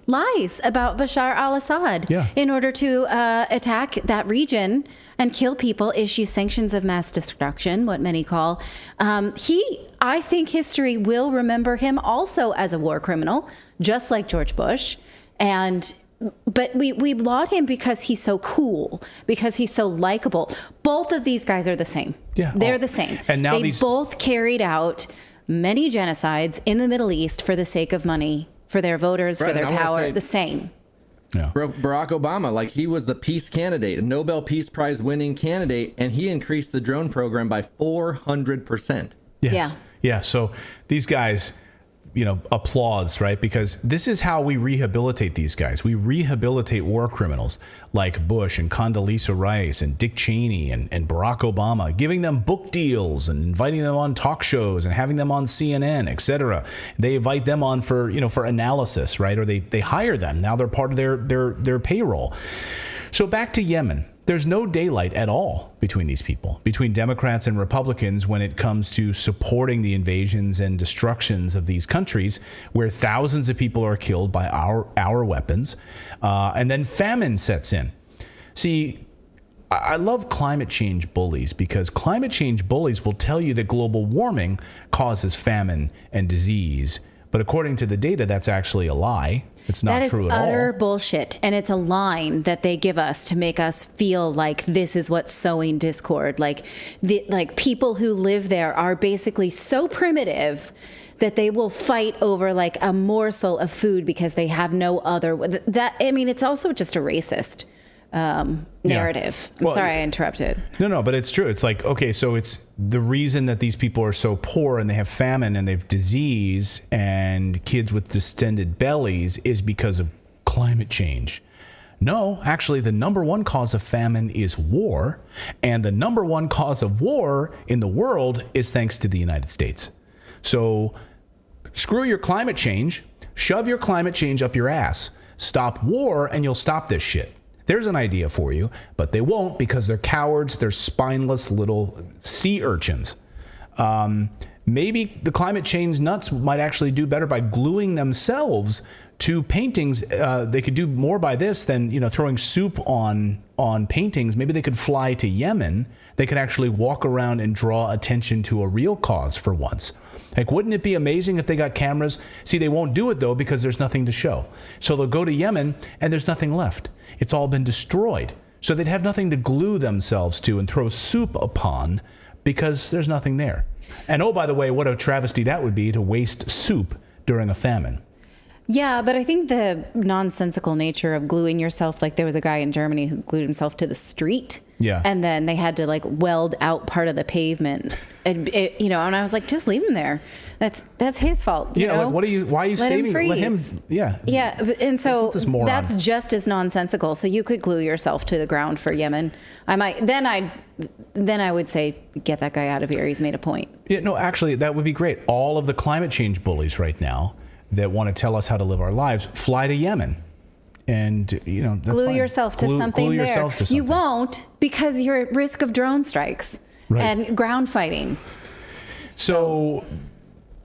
about Bashar al-Assad in order to attack that region and kill people, issue sanctions of mass destruction, what many call. I think history will remember him also as a war criminal, just like George Bush. But we laud him because he's so cool, because he's so likable. Both of these guys are the same. Yeah, they're the same. And now they both carried out many genocides in the Middle East for the sake of money, for their voters, for their power. The same. Yeah. Barack Obama, like, he was the peace candidate, a Nobel Peace Prize winning candidate, and he increased the drone program by 400%. Yes. Yeah. So these guys, applauds, right? Because this is how we rehabilitate these guys. We rehabilitate war criminals like Bush and Condoleezza Rice and Dick Cheney and Barack Obama, giving them book deals and inviting them on talk shows and having them on CNN, etc. They invite them on for analysis, right? Or they hire them. Now they're part of their payroll. So back to Yemen. There's no daylight at all between these people, between Democrats and Republicans, when it comes to supporting the invasions and destructions of these countries where thousands of people are killed by our weapons. And then famine sets in. See, I love climate change bullies, because climate change bullies will tell you that global warming causes famine and disease. But according to the data, that's actually a lie. It's not true at all. That is utter bullshit. And it's a line that they give us to make us feel like this is what's sowing discord. Like people who live there are basically so primitive that they will fight over like a morsel of food because they have no other. It's also just a racist narrative. I'm sorry I interrupted. No, but it's true. It's like, okay, so it's the reason that these people are so poor and they have famine and they have disease and kids with distended bellies is because of climate change. No, actually, the number one cause of famine is war, and the number one cause of war in the world is thanks to the United States. So screw your climate change, shove your climate change up your ass, stop war, and you'll stop this shit. There's an idea for you, but they won't, because they're cowards. They're spineless little sea urchins. maybe the climate change nuts might actually do better by gluing themselves to paintings. They could do more by this than, throwing soup on paintings. Maybe they could fly to Yemen. They could actually walk around and draw attention to a real cause for once. Like, wouldn't it be amazing if they got cameras? See, they won't do it, though, because there's nothing to show. So they'll go to Yemen, and there's nothing left. It's all been destroyed. So they'd have nothing to glue themselves to and throw soup upon because there's nothing there. And, oh, by the way, what a travesty that would be to waste soup during a famine. Yeah, but I think the nonsensical nature of gluing yourself, like there was a guy in Germany who glued himself to the street. Yeah. And then they had to weld out part of the pavement. And and I was like, just leave him there. That's his fault. You know? Like, why are you Let saving him freeze. Let him, yeah. Yeah, and so that's just as nonsensical. So you could glue yourself to the ground for Yemen. Then I would say, get that guy out of here. He's made a point. Yeah, no, actually, that would be great. All of the climate change bullies right now that want to tell us how to live our lives, fly to Yemen. And, that's glue fine. yourself to something glue there. Yourself to something. You won't, because you're at risk of drone strikes and ground fighting. So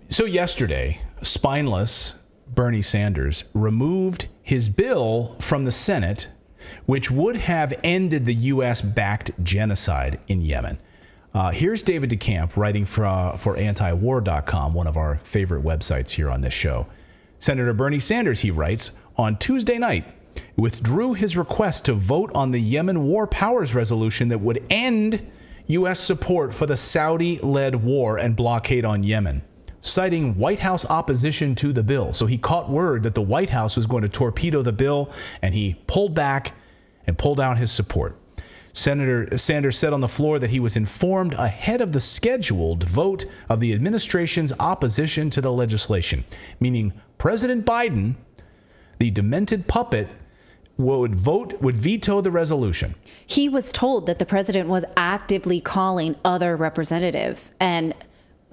yesterday, spineless Bernie Sanders removed his bill from the Senate, which would have ended the U.S.-backed genocide in Yemen. Here's David DeCamp writing for antiwar.com, one of our favorite websites here on this show. Senator Bernie Sanders, he writes, on Tuesday night, withdrew his request to vote on the Yemen War Powers Resolution that would end U.S. support for the Saudi-led war and blockade on Yemen, citing White House opposition to the bill. So he caught word that the White House was going to torpedo the bill, and he pulled back and pulled down his support. Senator Sanders said on the floor that he was informed ahead of the scheduled vote of the administration's opposition to the legislation, meaning President Biden, the demented puppet, would veto the resolution. He was told that the president was actively calling other representatives and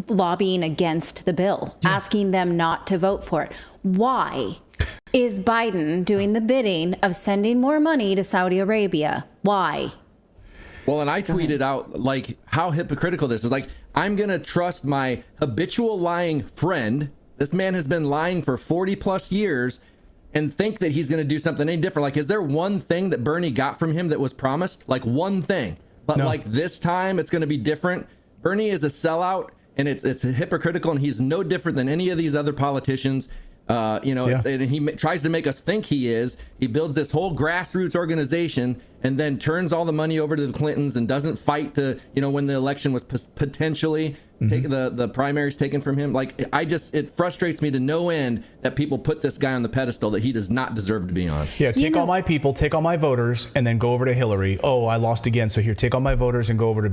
lobbying against the bill, asking them not to vote for it. Why is Biden doing the bidding of sending more money to Saudi Arabia? Why? Well, and I tweeted out how hypocritical this is. I'm going to trust my habitual lying friend. This man has been lying for 40 plus years and think that he's going to do something any different. Is there one thing that Bernie got from him that was promised? One thing. But no. This time it's going to be different. Bernie is a sellout, and it's hypocritical, and he's no different than any of these other politicians. And he tries to make us think he is. He builds this whole grassroots organization and then turns all the money over to the Clintons and doesn't fight to, when the election was potentially take the primaries taken from him. It frustrates me to no end that people put this guy on the pedestal that he does not deserve to be on. Yeah, take all my people, take all my voters, and then go over to Hillary. Oh, I lost again, so here, take all my voters and go over to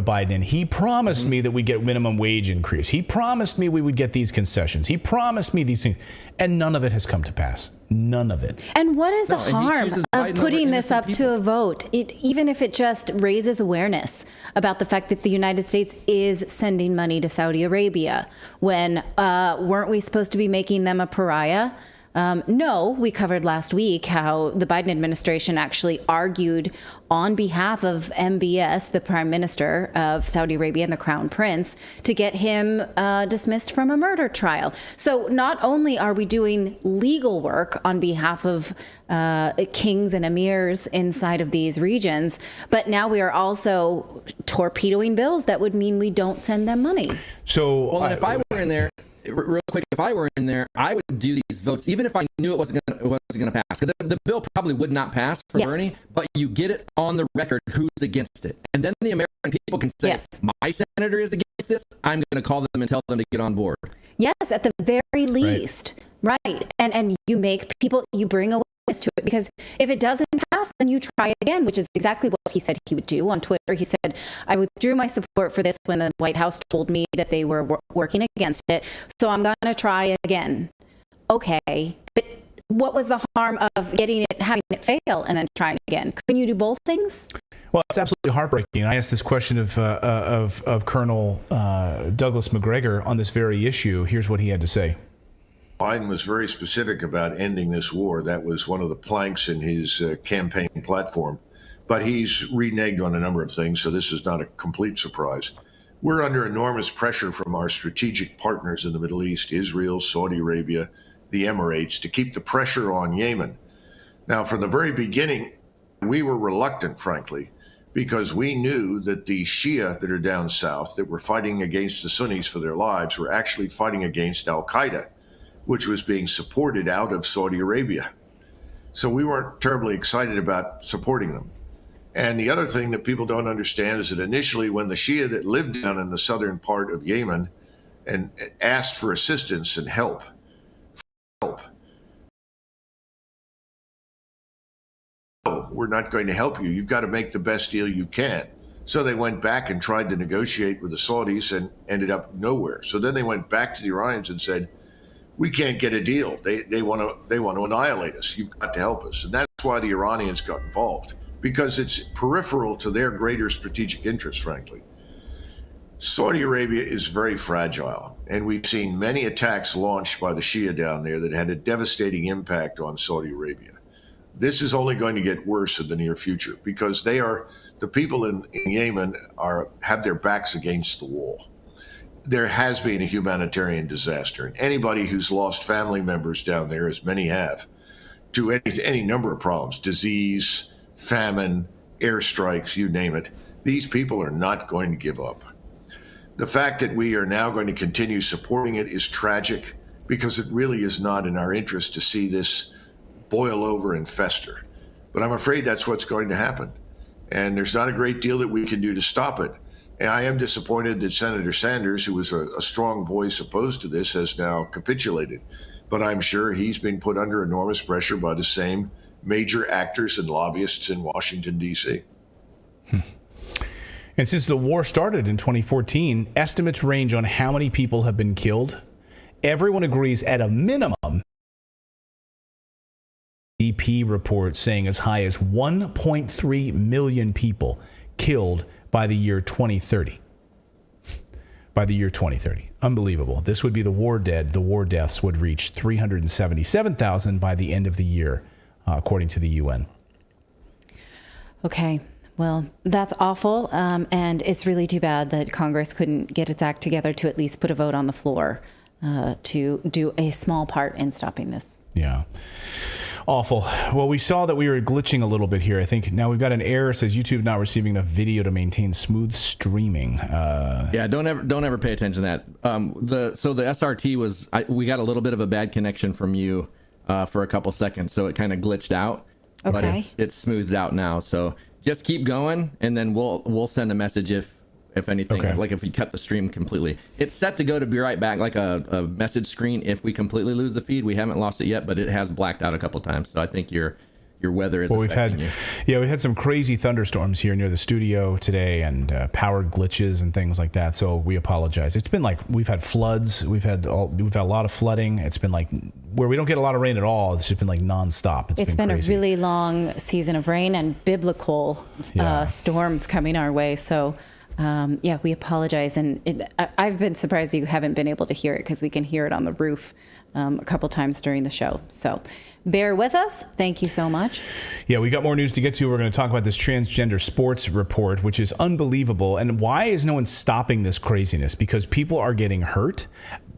Biden. And he promised me that we get minimum wage increase. He promised me we would get these concessions. He promised me these things, and none of it has come to pass. None of it. And what is the harm of putting this up to a vote? Even if it just raises awareness about the fact that the United States is sending money to Saudi Arabia, when weren't we supposed to be making them a pariah? No, we covered last week how the Biden administration actually argued on behalf of MBS, the Prime Minister of Saudi Arabia and the Crown Prince, to get him dismissed from a murder trial. So not only are we doing legal work on behalf of kings and emirs inside of these regions, but now we are also torpedoing bills that would mean we don't send them money. So, if I were in there, real quick, if I were in there, I would do these votes, even if I knew it wasn't going to pass. Because the bill probably would not pass for Bernie, but you get it on the record who's against it. And then the American people can say, my senator is against this. I'm going to call them and tell them to get on board. Yes, at the very least. Right. And you make people, you bring awareness to it, because if it doesn't pass, then you try again, which is exactly what he said he would do on Twitter. He said, I withdrew my support for this when the White House told me that they were working against it. So I'm going to try again. Okay. But what was the harm of having it fail and then trying again? Couldn't you do both things? Well, it's absolutely heartbreaking. I asked this question of Colonel Douglas MacGregor on this very issue. Here's what he had to say. Biden was very specific about ending this war. That was one of the planks in his campaign platform. But he's reneged on a number of things, so this is not a complete surprise. We're under enormous pressure from our strategic partners in the Middle East, Israel, Saudi Arabia, the Emirates, to keep the pressure on Yemen. Now, from the very beginning, we were reluctant, frankly, because we knew that the Shia that are down south that were fighting against the Sunnis for their lives were actually fighting against al-Qaeda, which was being supported out of Saudi Arabia. So we weren't terribly excited about supporting them. And the other thing that people don't understand is that initially when the Shia that lived down in the southern part of Yemen and asked for assistance and help, "Oh, we're not going to help you. You've got to make the best deal you can." So they went back and tried to negotiate with the Saudis and ended up nowhere. So then they went back to the Iranians and said, "We can't get a deal. They want to annihilate us. You've got to help us." And that's why the Iranians got involved, because it's peripheral to their greater strategic interests, frankly. Saudi Arabia is very fragile, and we've seen many attacks launched by the Shia down there that had a devastating impact on Saudi Arabia. This is only going to get worse in the near future because the people in Yemen have their backs against the wall. There has been a humanitarian disaster, and anybody who's lost family members down there, as many have, to any number of problems, disease, famine, airstrikes, you name it, these people are not going to give up. The fact that we are now going to continue supporting it is tragic because it really is not in our interest to see this boil over and fester. But I'm afraid that's what's going to happen. And there's not a great deal that we can do to stop it. And I am disappointed that Senator Sanders, who was a strong voice opposed to this, has now capitulated. But I'm sure he's been put under enormous pressure by the same major actors and lobbyists in Washington, D.C. And since the war started in 2014, estimates range on how many people have been killed. Everyone agrees at a minimum. EP report saying as high as 1.3 million people killed by the year 2030. By the year 2030. Unbelievable. This would be the war dead. The war deaths would reach 377,000 by the end of the year, according to the UN. Okay. Well, that's awful. And it's really too bad that Congress couldn't get its act together to at least put a vote on the floor to do a small part in stopping this. Yeah. Awful. Well, we saw that we were glitching a little bit here. I think now we've got an error. It says YouTube not receiving enough video to maintain smooth streaming. Yeah, don't ever pay attention to that. So the SRT was, we got a little bit of a bad connection from you for a couple seconds, so it kind of glitched out. Okay. But it's smoothed out now. So just keep going, and then we'll send a message if anything, okay. Like if we cut the stream completely. It's set to go to be right back, like a message screen if we completely lose the feed. We haven't lost it yet, but it has blacked out a couple times. So I think your weather is affecting you. Yeah, we had some crazy thunderstorms here near the studio today, and power glitches and things like that. So we apologize. It's been like we've had floods. We've had a lot of flooding. It's been like where we don't get a lot of rain at all. It's just been like nonstop. It's been crazy. A really long season of rain and biblical storms coming our way. So. We apologize. And I've been surprised you haven't been able to hear it because we can hear it on the roof a couple times during the show. So bear with us. Thank you so much. Yeah, we got more news to get to. We're going to talk about this Transgender Sports report, which is unbelievable. And why is no one stopping this craziness? Because people are getting hurt.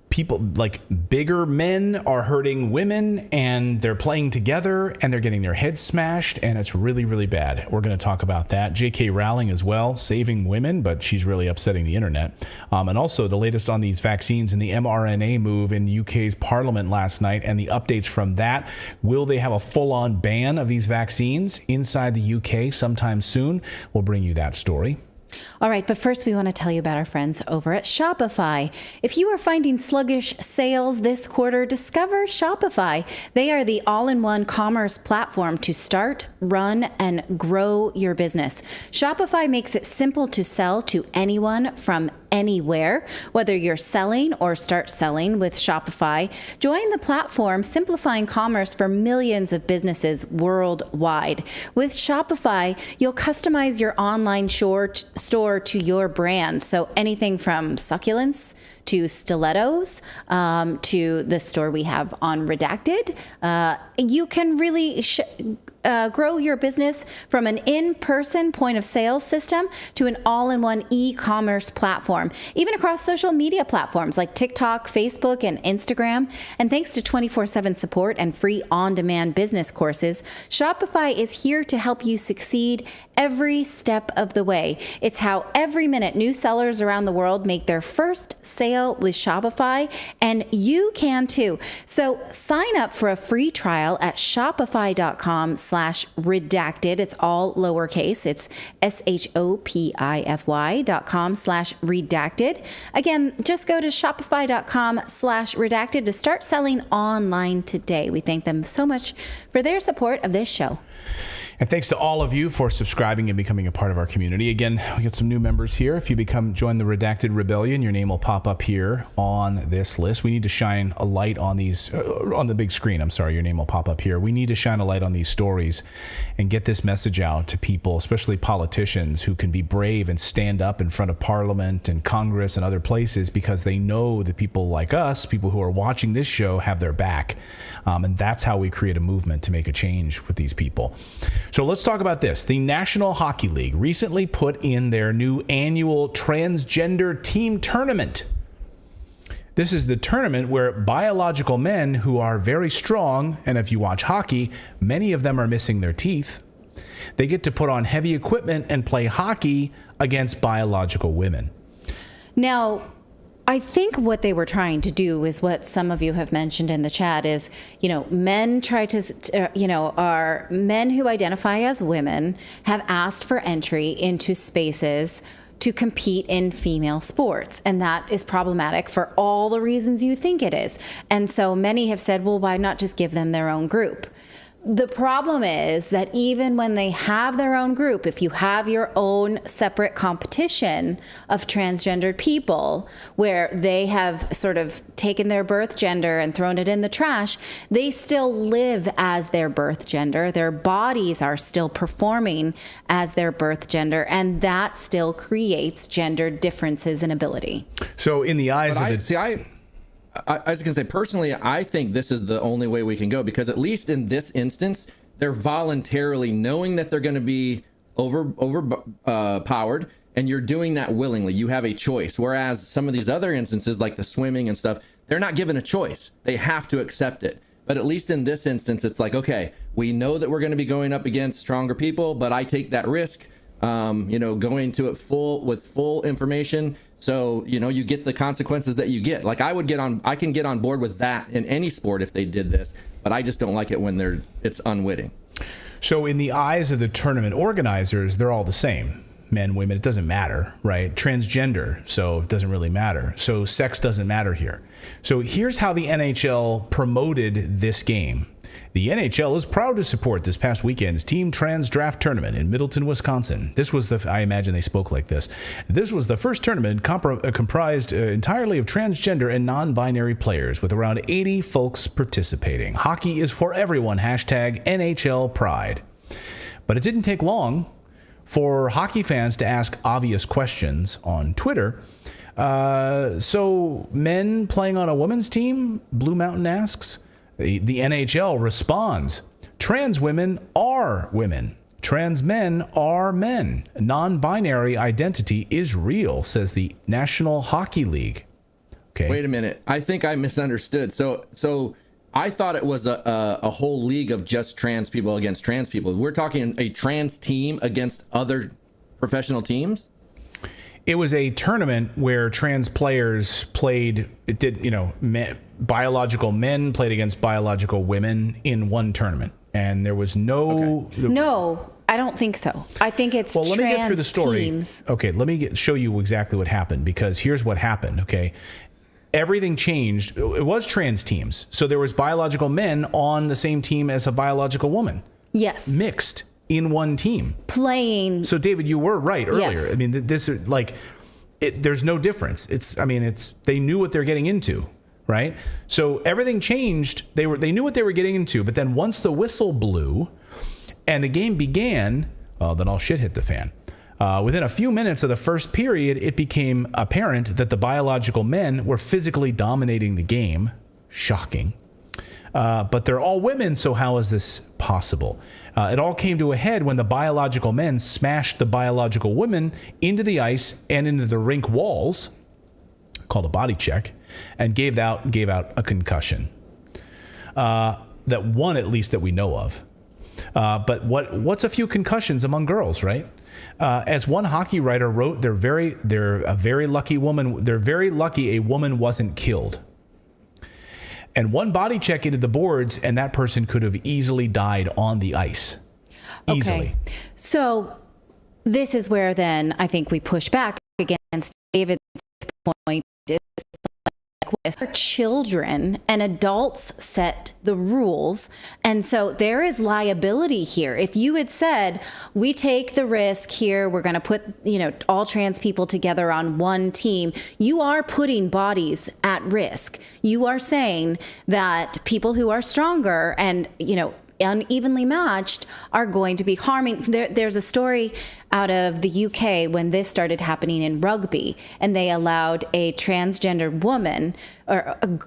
People like bigger men are hurting women, and they're playing together and they're getting their heads smashed, and it's really, really bad. We're going to talk about that. J.K. Rowling as well, saving women, but she's really upsetting the internet. And also the latest on these vaccines and the mRNA move in UK's Parliament last night and the updates from that. Will they have a full-on ban of these vaccines inside the UK sometime soon? We'll bring you that story. All right, but first we want to tell you about our friends over at Shopify. If you are finding sluggish sales this quarter, discover Shopify. They are the all-in-one commerce platform to start, run, and grow your business. Shopify makes it simple to sell to anyone from anywhere. Whether you're selling or start selling with Shopify, join the platform simplifying commerce for millions of businesses worldwide. With Shopify, you'll customize your online store to your brand. So anything from succulents to stilettos, to the store we have on Redacted. You can really grow your business from an in-person point of sale system to an all-in-one e-commerce platform, even across social media platforms like TikTok, Facebook, and Instagram. And thanks to 24/7 support and free on-demand business courses, Shopify is here to help you succeed every step of the way. It's how every minute new sellers around the world make their first sale with Shopify, and you can too. So sign up for a free trial at shopify.com/redacted. It's all lowercase. It's shopify.com/redacted. Again, just go to shopify.com/redacted to start selling online today. We thank them so much for their support of this show. And thanks to all of you for subscribing and becoming a part of our community. Again, we got some new members here. If you join the Redacted Rebellion, your name will pop up here on this list. We need to shine a light on these, on the big screen. I'm sorry, your name will pop up here. We need to shine a light on these stories and get this message out to people, especially politicians who can be brave and stand up in front of Parliament and Congress and other places because they know that people like us, people who are watching this show, have their back. And that's how we create a movement to make a change with these people. So let's talk about this. The National Hockey League recently put in their new annual transgender team tournament. This is the tournament where biological men who are very strong, and if you watch hockey, many of them are missing their teeth, they get to put on heavy equipment and play hockey against biological women. Now, I think what they were trying to do is what some of you have mentioned in the chat is, men are men who identify as women have asked for entry into spaces to compete in female sports. And that is problematic for all the reasons you think it is. And so many have said, well, why not just give them their own group? The problem is that even when they have their own group, if you have your own separate competition of transgendered people where they have sort of taken their birth gender and thrown it in the trash, they still live as their birth gender. Their bodies are still performing as their birth gender, and that still creates gender differences in ability. So in the eyes of the... I was going to say, personally, I think this is the only way we can go, because at least in this instance, they're voluntarily knowing that they're going to be overpowered, and you're doing that willingly. You have a choice. Whereas some of these other instances, like the swimming and stuff, they're not given a choice. They have to accept it. But at least in this instance, it's like, okay, we know that we're going to be going up against stronger people, but I take that risk, going to it with full information. So, you get the consequences that you get. Like I can get on board with that in any sport if they did this, but I just don't like it when it's unwitting. So in the eyes of the tournament organizers, they're all the same. Men, women, it doesn't matter, right? Transgender, so it doesn't really matter. So sex doesn't matter here. So here's how the NHL promoted this game. The NHL is proud to support this past weekend's Team Trans Draft Tournament in Middleton, Wisconsin. I imagine they spoke like this. This was the first tournament comprised entirely of transgender and non-binary players, with around 80 folks participating. Hockey is for everyone, #NHL Pride. But it didn't take long for hockey fans to ask obvious questions on Twitter. So men playing on a women's team? Blue Mountain asks. The NHL responds, trans women are women. Trans men are men. Non-binary identity is real, says the National Hockey League. Okay. Wait a minute. I think I misunderstood. So I thought it was a whole league of just trans people against trans people. We're talking a trans team against other professional teams? It was a tournament where trans players played. It did, biological men played against biological women in one tournament, and there was no. Okay. No, I don't think so. I think it's trans teams. Well, let me get through the story. Teams. Okay, let me show you exactly what happened, because here's what happened. Okay, everything changed. It was trans teams, so there was biological men on the same team as a biological woman. Yes, mixed in one team playing. So David, you were right earlier. Yes. I mean, this is like, there's no difference. They knew what they're getting into, right? So everything changed. They knew what they were getting into, but then once the whistle blew and the game began, then all shit hit the fan. Within a few minutes of the first period, it became apparent that the biological men were physically dominating the game. Shocking. But they're all women, so how is this possible? It all came to a head when the biological men smashed the biological women into the ice and into the rink walls, called a body check, and gave out a concussion. That one, at least, that we know of. But what's a few concussions among girls, right? As one hockey writer wrote, they're a very lucky woman. They're very lucky a woman wasn't killed. And one body check into the boards, and that person could have easily died on the ice. Easily. Okay. So this is where then I think we push back against David's point. Our children and adults set the rules. And so there is liability here. If you had said, we take the risk here, we're going to put, all trans people together on one team, you are putting bodies at risk. You are saying that people who are stronger and, unevenly matched are going to be harming. There's a story out of the UK when this started happening in rugby, and they allowed a transgender woman or a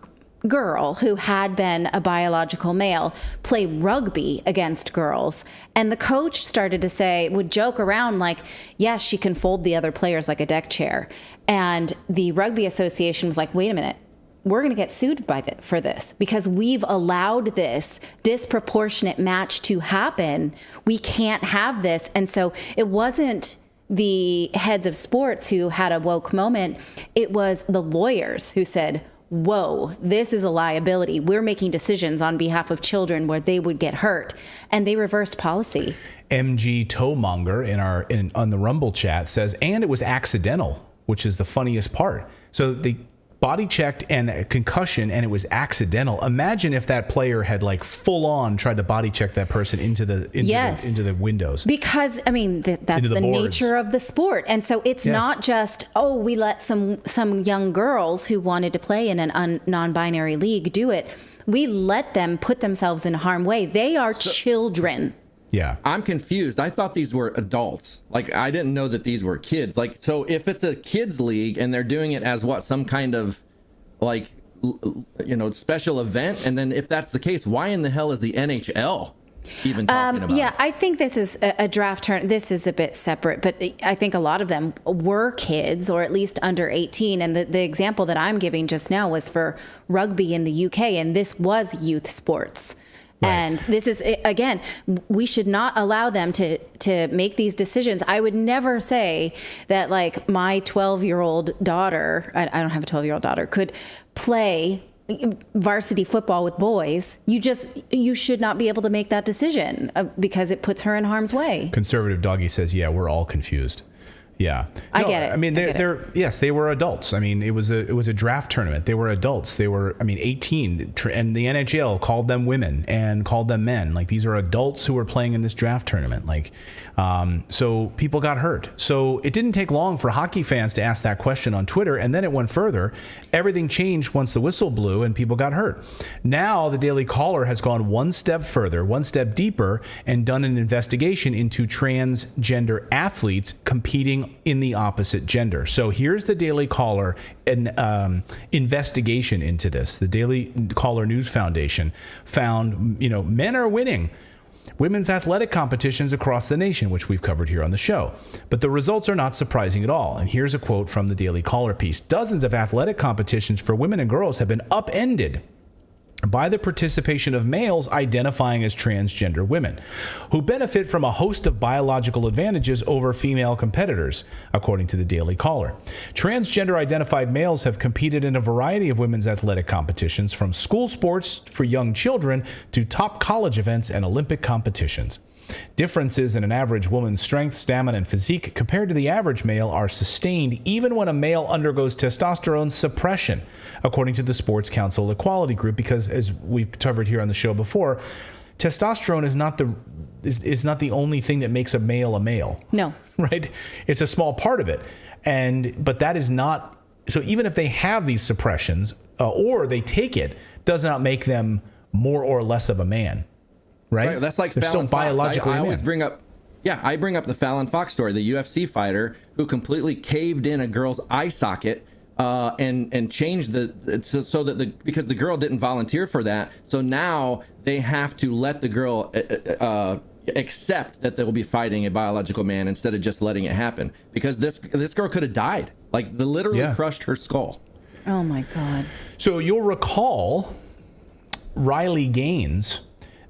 girl who had been a biological male play rugby against girls. And the coach started to would joke around like, yes, she can fold the other players like a deck chair. And the Rugby Association was like, wait a minute. We're going to get sued for this because we've allowed this disproportionate match to happen. We can't have this. And so it wasn't the heads of sports who had a woke moment. It was the lawyers who said, whoa, this is a liability. We're making decisions on behalf of children where they would get hurt. And they reversed policy. MG Toemonger on the Rumble chat says, and it was accidental, which is the funniest part. So they body checked and a concussion, and it was accidental. Imagine if that player had full on tried to body check that person into the windows. Because that's the nature of the sport. And so it's not just, we let some young girls who wanted to play in a non-binary league do it. We let them put themselves in harm's way. They are children. Yeah. I'm confused. I thought these were adults. I didn't know that these were kids. So if it's a kids league and they're doing it as some kind of special event, and then if that's the case, why in the hell is the NHL even talking about it? I think this is a draft turn. This is a bit separate, but I think a lot of them were kids or at least under 18. And the example that I'm giving just now was for rugby in the UK, and this was youth sports. Right. And this is, again, we should not allow them to make these decisions. I would never say that my 12-year-old daughter, I don't have a 12-year-old daughter, could play varsity football with boys. You should not be able to make that decision because it puts her in harm's way. Conservative Doggy says, yeah, we're all confused. Yeah, I get it. I mean, yes, they were adults. I mean, it was a draft tournament. They were adults. They were, 18, and the NHL called them women and called them men. These are adults who were playing in this draft tournament. So people got hurt. So it didn't take long for hockey fans to ask that question on Twitter, and then it went further. Everything changed once the whistle blew and people got hurt. Now the Daily Caller has gone one step further, one step deeper, and done an investigation into transgender athletes competing in the opposite gender. So here's the Daily Caller investigation into this. The Daily Caller News Foundation found, men are winning women's athletic competitions across the nation, which we've covered here on the show. But the results are not surprising at all. And here's a quote from the Daily Caller piece. Dozens of athletic competitions for women and girls have been upended by the participation of males identifying as transgender women, who benefit from a host of biological advantages over female competitors, according to the Daily Caller. Transgender-identified males have competed in a variety of women's athletic competitions, from school sports for young children to top college events and Olympic competitions. Differences in an average woman's strength, stamina, and physique compared to the average male are sustained even when a male undergoes testosterone suppression, according to the Sports Council Equality Group, because, as we've covered here on the show before, testosterone is not the only thing that makes a male a male. No. Right? It's a small part of it. But that is not... So even if they have these suppressions, or they take it, does not make them more or less of a man. Right? That's like they're Fallon so biologically Fox. I always bring up Yeah, I bring up the Fallon Fox story, the UFC fighter who completely caved in a girl's eye socket and changed so that because the girl didn't volunteer for that, so now they have to let the girl accept that they will be fighting a biological man instead of just letting it happen, because this girl could have died, like they literally crushed her skull. Oh my God. So you'll recall Riley Gaines,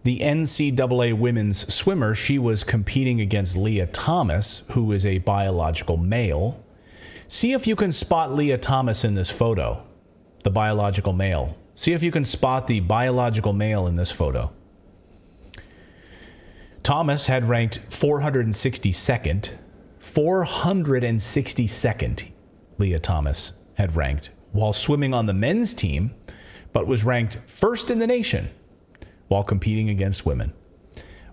the NCAA women's swimmer. She was competing against Leah Thomas, who is a biological male. See if you can spot Leah Thomas in this photo, the biological male. See if you can spot the biological male in this photo. Thomas had ranked 462nd. 462nd, Leah Thomas had ranked while swimming on the men's team, but was ranked first in the nation while competing against women.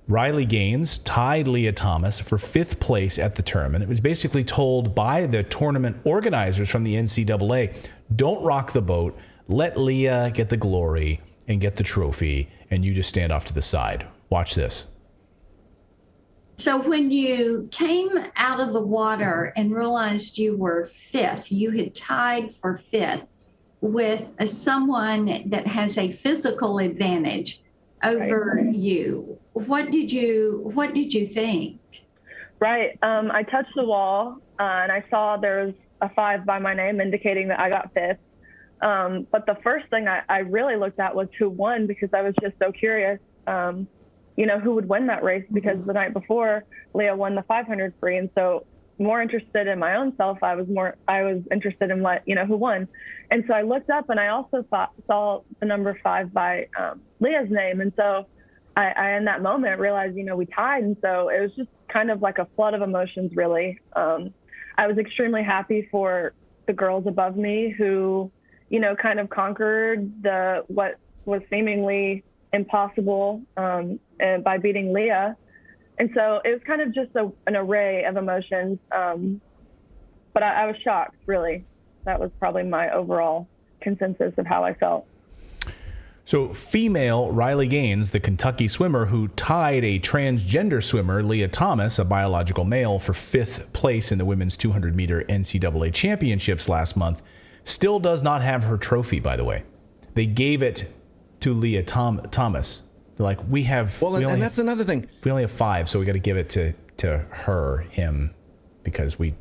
Riley Gaines tied Leah Thomas for 5th place at the tournament. It was basically told by the tournament organizers from the NCAA, don't rock the boat, let Leah get the glory and get the trophy, and you just stand off to the side. Watch this. So when you came out of the water and realized you were 5th, you had tied for 5th with someone that has a physical advantage over you. What did you think? Right. I touched the wall and I saw there was a 5 by my name indicating that I got 5th. But the first thing I really looked at was who won, because I was just so curious, who would win that race, because the night before Leah won the 500 free. And so more interested in my own self, I was interested in who won. And so I looked up and I also saw the number 5 by Leah's name. And so I in that moment realized, we tied. And so it was just kind of like a flood of emotions, really. I was extremely happy for the girls above me who, kind of conquered what was seemingly impossible by beating Leah. And so it was kind of just an array of emotions. But I was shocked, really. That was probably my overall consensus of how I felt. So female Riley Gaines, the Kentucky swimmer who tied a transgender swimmer, Leah Thomas, a biological male, for 5th place in the women's 200-meter NCAA championships last month, still does not have her trophy, by the way. They gave it to Leah Thomas. They're like, and that's another thing. We only have 5, so we got to give it to him, because we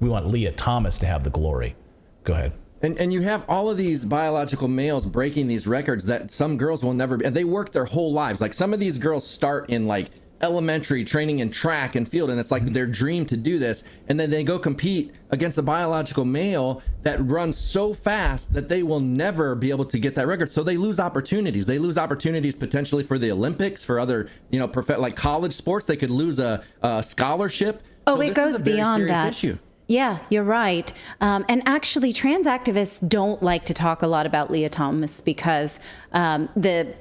want Leah Thomas to have the glory. Go ahead. And you have all of these biological males breaking these records that some girls will never be, and they work their whole lives. Like some of these girls start in like elementary training in track and field, and it's like their dream to do this, and then they go compete against a biological male that runs so fast that they will never be able to get that record. So they lose opportunities. They lose opportunities potentially for the Olympics, for other, like college sports. They could lose a scholarship. Oh, so it goes beyond that. Issue. Yeah, you're right. And actually, trans activists don't like to talk a lot about Leah Thomas because the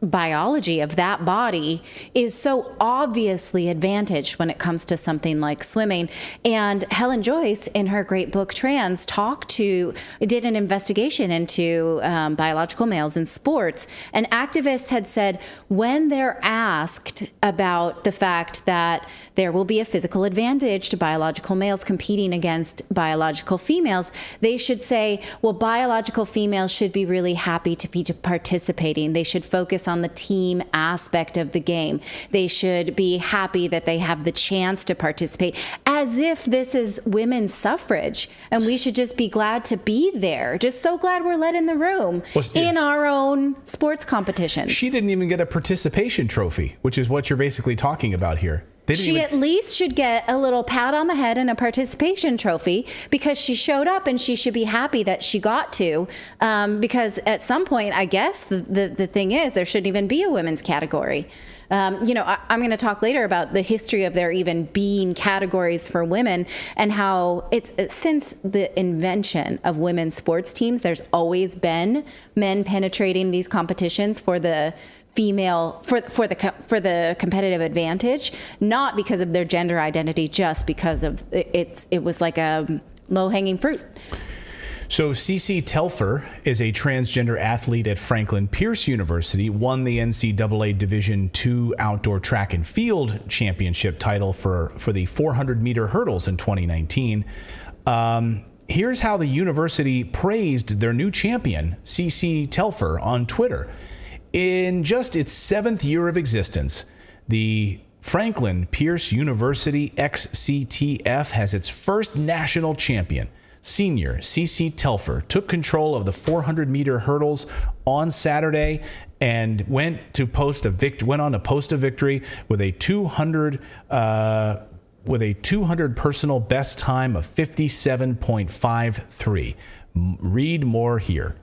biology of that body is so obviously advantaged when it comes to something like swimming. And Helen Joyce, in her great book Trans, did an investigation into biological males in sports. And activists had said when they're asked about the fact that there will be a physical advantage to biological males competing against biological females, they should say, well, biological females should be really happy to be participating. They should focus on the team aspect of the game. They should be happy that they have the chance to participate, as if this is women's suffrage and we should just be glad to be there. Just so glad we're let in the room in our own sports competitions. She didn't even get a participation trophy, which is what you're basically talking about here. She at least should get a little pat on the head and a participation trophy because she showed up, and she should be happy that she got to. Because at some point, I guess the thing is there shouldn't even be a women's category. I'm going to talk later about the history of there even being categories for women and how it's since the invention of women's sports teams, there's always been men penetrating these competitions for the female for the competitive advantage, not because of their gender identity, just because of it was like a low-hanging fruit. So CC Telfer is a transgender athlete at Franklin Pierce University, won the NCAA Division II Outdoor Track and Field Championship title for the 400-meter hurdles in 2019. Here's how the university praised their new champion, CC Telfer, on Twitter. In just its 7th year of existence, the Franklin Pierce University XCTF has its first national champion. Senior CC Telfer took control of the 400-meter hurdles on Saturday and went on to post a victory with a 200 personal best time of 57.53. Read more here.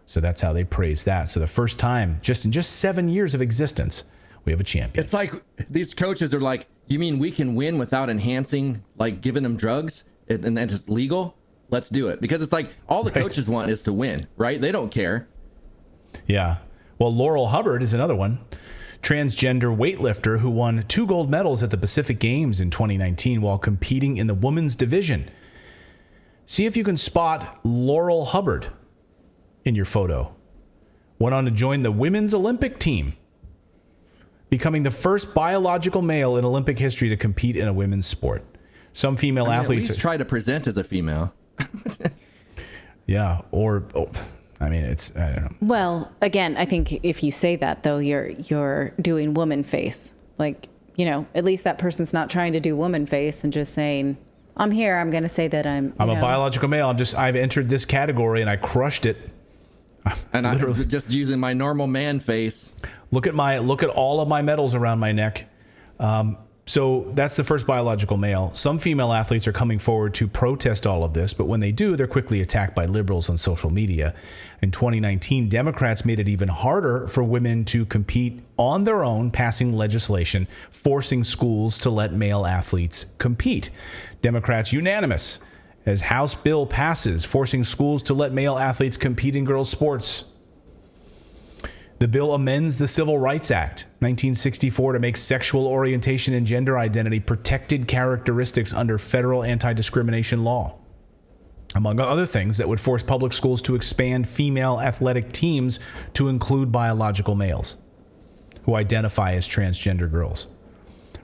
So that's how they praise that. So the first time, in just 7 years of existence, we have a champion. It's like these coaches are like, you mean we can win without enhancing, like giving them drugs and then it's legal? Let's do it. Because it's like all the coaches want is to win, right? They don't care. Yeah. Well, Laurel Hubbard is another one. Transgender weightlifter who won 2 gold medals at the Pacific Games in 2019 while competing in the women's division. See if you can spot Laurel Hubbard in your photo. Went on to join the women's Olympic team, becoming the first biological male in Olympic history to compete in a women's sport. Some female athletes at least try to present as a female. Yeah, I don't know. Well, again, I think if you say that though, you're doing woman face. Like, at least that person's not trying to do woman face and just saying, I'm here. I'm going to say that I'm a biological male. I've entered this category and I crushed it. And I'm just using my normal man face. Look at all of my medals around my neck. So that's the first biological male. Some female athletes are coming forward to protest all of this, but when they do, they're quickly attacked by liberals on social media. In 2019, Democrats made it even harder for women to compete on their own, passing legislation forcing schools to let male athletes compete. Democrats unanimous as House bill passes, forcing schools to let male athletes compete in girls' sports. The bill amends the Civil Rights Act, 1964, to make sexual orientation and gender identity protected characteristics under federal anti-discrimination law. Among other things, that would force public schools to expand female athletic teams to include biological males who identify as transgender girls.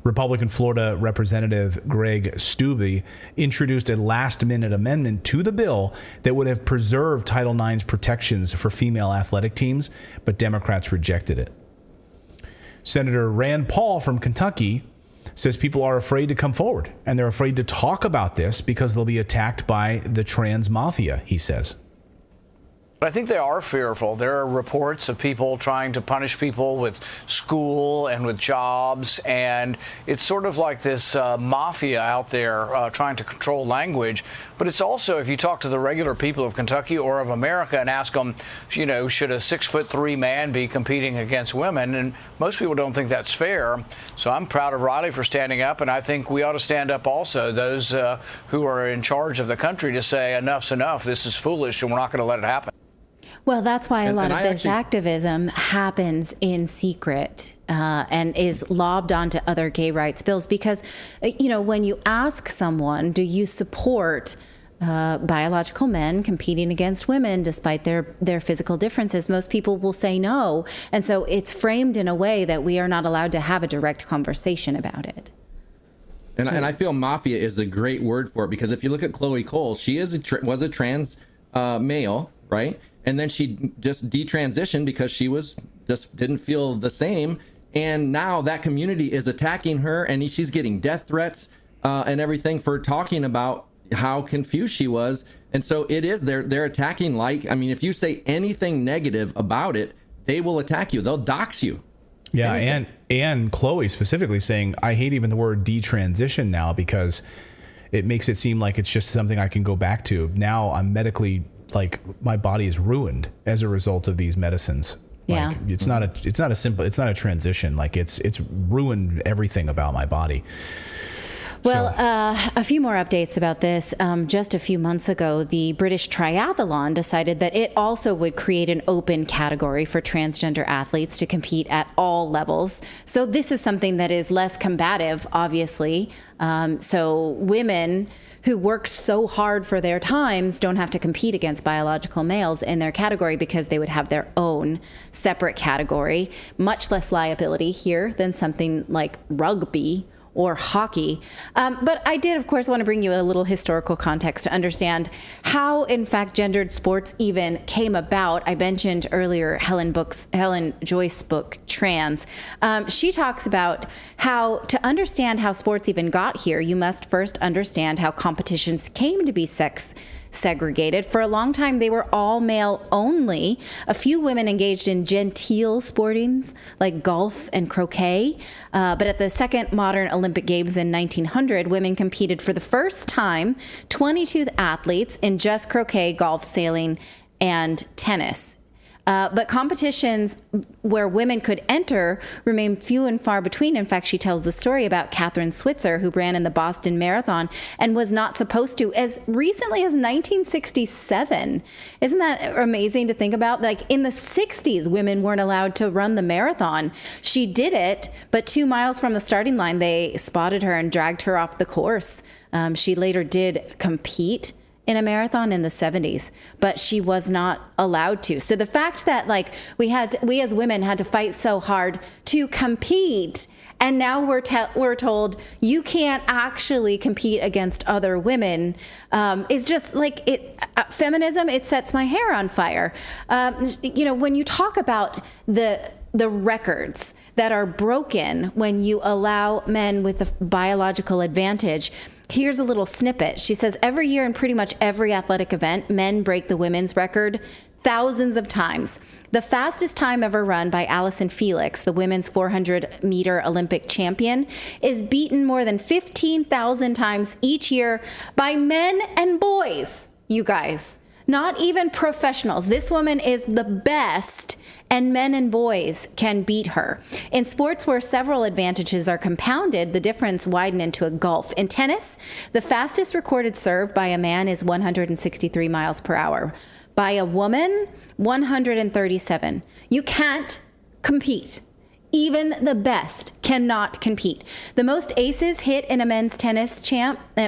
Republican Florida Representative Greg Steube introduced a last-minute amendment to the bill that would have preserved Title IX's protections for female athletic teams, but Democrats rejected it. Senator Rand Paul from Kentucky says people are afraid to come forward, and they're afraid to talk about this because they'll be attacked by the trans mafia, he says. But I think they are fearful. There are reports of people trying to punish people with school and with jobs, and it's sort of like this mafia out there trying to control language. But it's also, if you talk to the regular people of Kentucky or of America and ask them, should a 6'3" man be competing against women? And most people don't think that's fair. So I'm proud of Riley for standing up, and I think we ought to stand up also, those who are in charge of the country, to say enough's enough. This is foolish, and we're not going to let it happen. Well, that's why a lot of this activism happens in secret and is lobbed onto other gay rights bills. Because, when you ask someone, do you support biological men competing against women despite their physical differences, most people will say no. And so it's framed in a way that we are not allowed to have a direct conversation about it. And I feel mafia is a great word for it, because if you look at Chloe Cole, she was a trans male, right? And then she just detransitioned because she didn't feel the same. And now that community is attacking her, and she's getting death threats and everything for talking about how confused she was. And so they're attacking. If you say anything negative about it, they will attack you. They'll dox you. Yeah. And Chloe specifically saying, I hate even the word detransition now, because it makes it seem like it's just something I can go back to. Now I'm medically, my body is ruined as a result of these medicines. Yeah. It's not a transition. It's ruined everything about my body. Well, a few more updates about this. Just a few months ago, the British Triathlon decided that it also would create an open category for transgender athletes to compete at all levels. So this is something that is less combative, obviously. So women who work so hard for their times don't have to compete against biological males in their category because they would have their own separate category. Much less liability here than something like rugby or hockey. But I did, of course, want to bring you a little historical context to understand how, in fact, gendered sports even came about. I mentioned earlier Helen Joyce's book, Trans. She talks about how to understand how sports even got here, you must first understand how competitions came to be sex segregated. For a long time, they were all male only. A few women engaged in genteel sportings like golf and croquet. But at the second modern Olympic Games in 1900, women competed for the first time, 22 athletes in just croquet, golf, sailing, and tennis. But competitions where women could enter remain few and far between. In fact, she tells the story about Catherine Switzer, who ran in the Boston Marathon and was not supposed to as recently as 1967. Isn't that amazing to think about? Like in the 60s, women weren't allowed to run the marathon. She did it, but 2 miles from the starting line, they spotted her and dragged her off the course. She later did compete in a marathon in the 70s, but she was not allowed to. So the fact that like we as women had to fight so hard to compete, and now we're told you can't actually compete against other women, is just like it. Feminism, it sets my hair on fire. When you talk about the records that are broken when you allow men with a biological advantage. Here's a little snippet. She says, every year in pretty much every athletic event, men break the women's record thousands of times. The fastest time ever run by Allyson Felix, the women's 400-meter Olympic champion, is beaten more than 15,000 times each year by men and boys, you guys. Not even professionals. This woman is the best, and men and boys can beat her. In sports where several advantages are compounded, the difference widened into a gulf. In tennis, the fastest recorded serve by a man is 163 miles per hour. By a woman, 137. You can't compete. Even the best cannot compete. The most aces hit in a men's tennis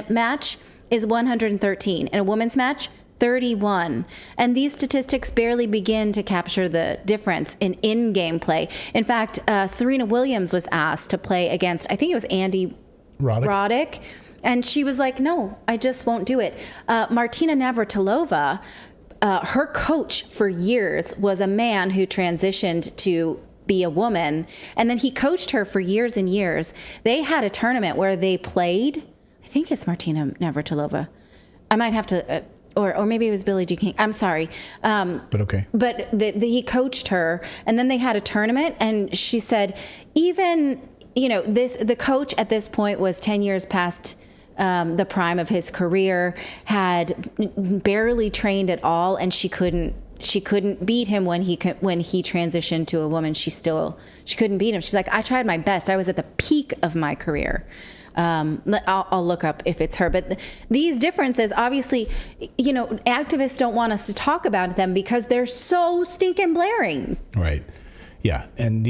match is 113. In a women's match, 31. And these statistics barely begin to capture the difference in in-game play. In fact, Serena Williams was asked to play against, I think it was Andy Roddick. And she was like, no, I just won't do it. Martina Navratilova, her coach for years was a man who transitioned to be a woman. And then he coached her for years and years. They had a tournament where they played, I think it's Martina Navratilova. I might have to... Or maybe it was Billie Jean King. I'm sorry. But okay. But he coached her, and then they had a tournament, and she said, even, the coach at this point was 10 years past the prime of his career, had barely trained at all, and she couldn't beat him when he transitioned to a woman. She couldn't beat him. She's like, I tried my best. I was at the peak of my career. I'll look up if it's her. But these differences, obviously, activists don't want us to talk about them because they're so stinking blaring. Right. Yeah. And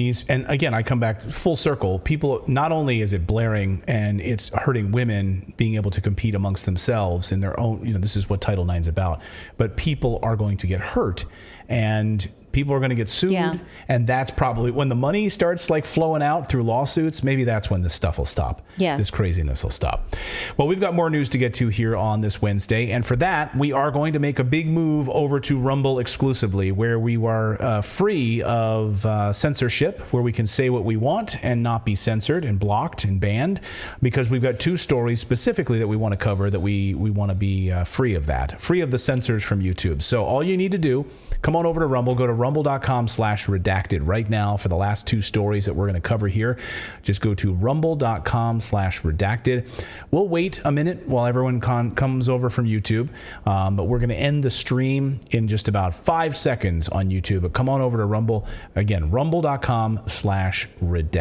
again, I come back full circle. People, not only is it blaring and it's hurting women being able to compete amongst themselves in their own, this is what Title IX is about, but people are going to get hurt. And people are going to get sued. Yeah. And that's probably when the money starts flowing out through lawsuits. Maybe that's when this stuff will stop. Yes. This craziness will stop. Well, we've got more news to get to here on this Wednesday. And for that, we are going to make a big move over to Rumble exclusively, where we are free of censorship, where we can say what we want and not be censored and blocked and banned, because we've got 2 stories specifically that we want to cover that we want to be free of that, free of the censors from YouTube. So all you need to do, come on over to Rumble, go to rumble.com/redacted right now for the last 2 stories that we're going to cover here. Just go to rumble.com/redacted. We'll wait a minute while everyone comes over from YouTube, but we're going to end the stream in just about 5 seconds on YouTube. But come on over to Rumble. Again, rumble.com/redacted.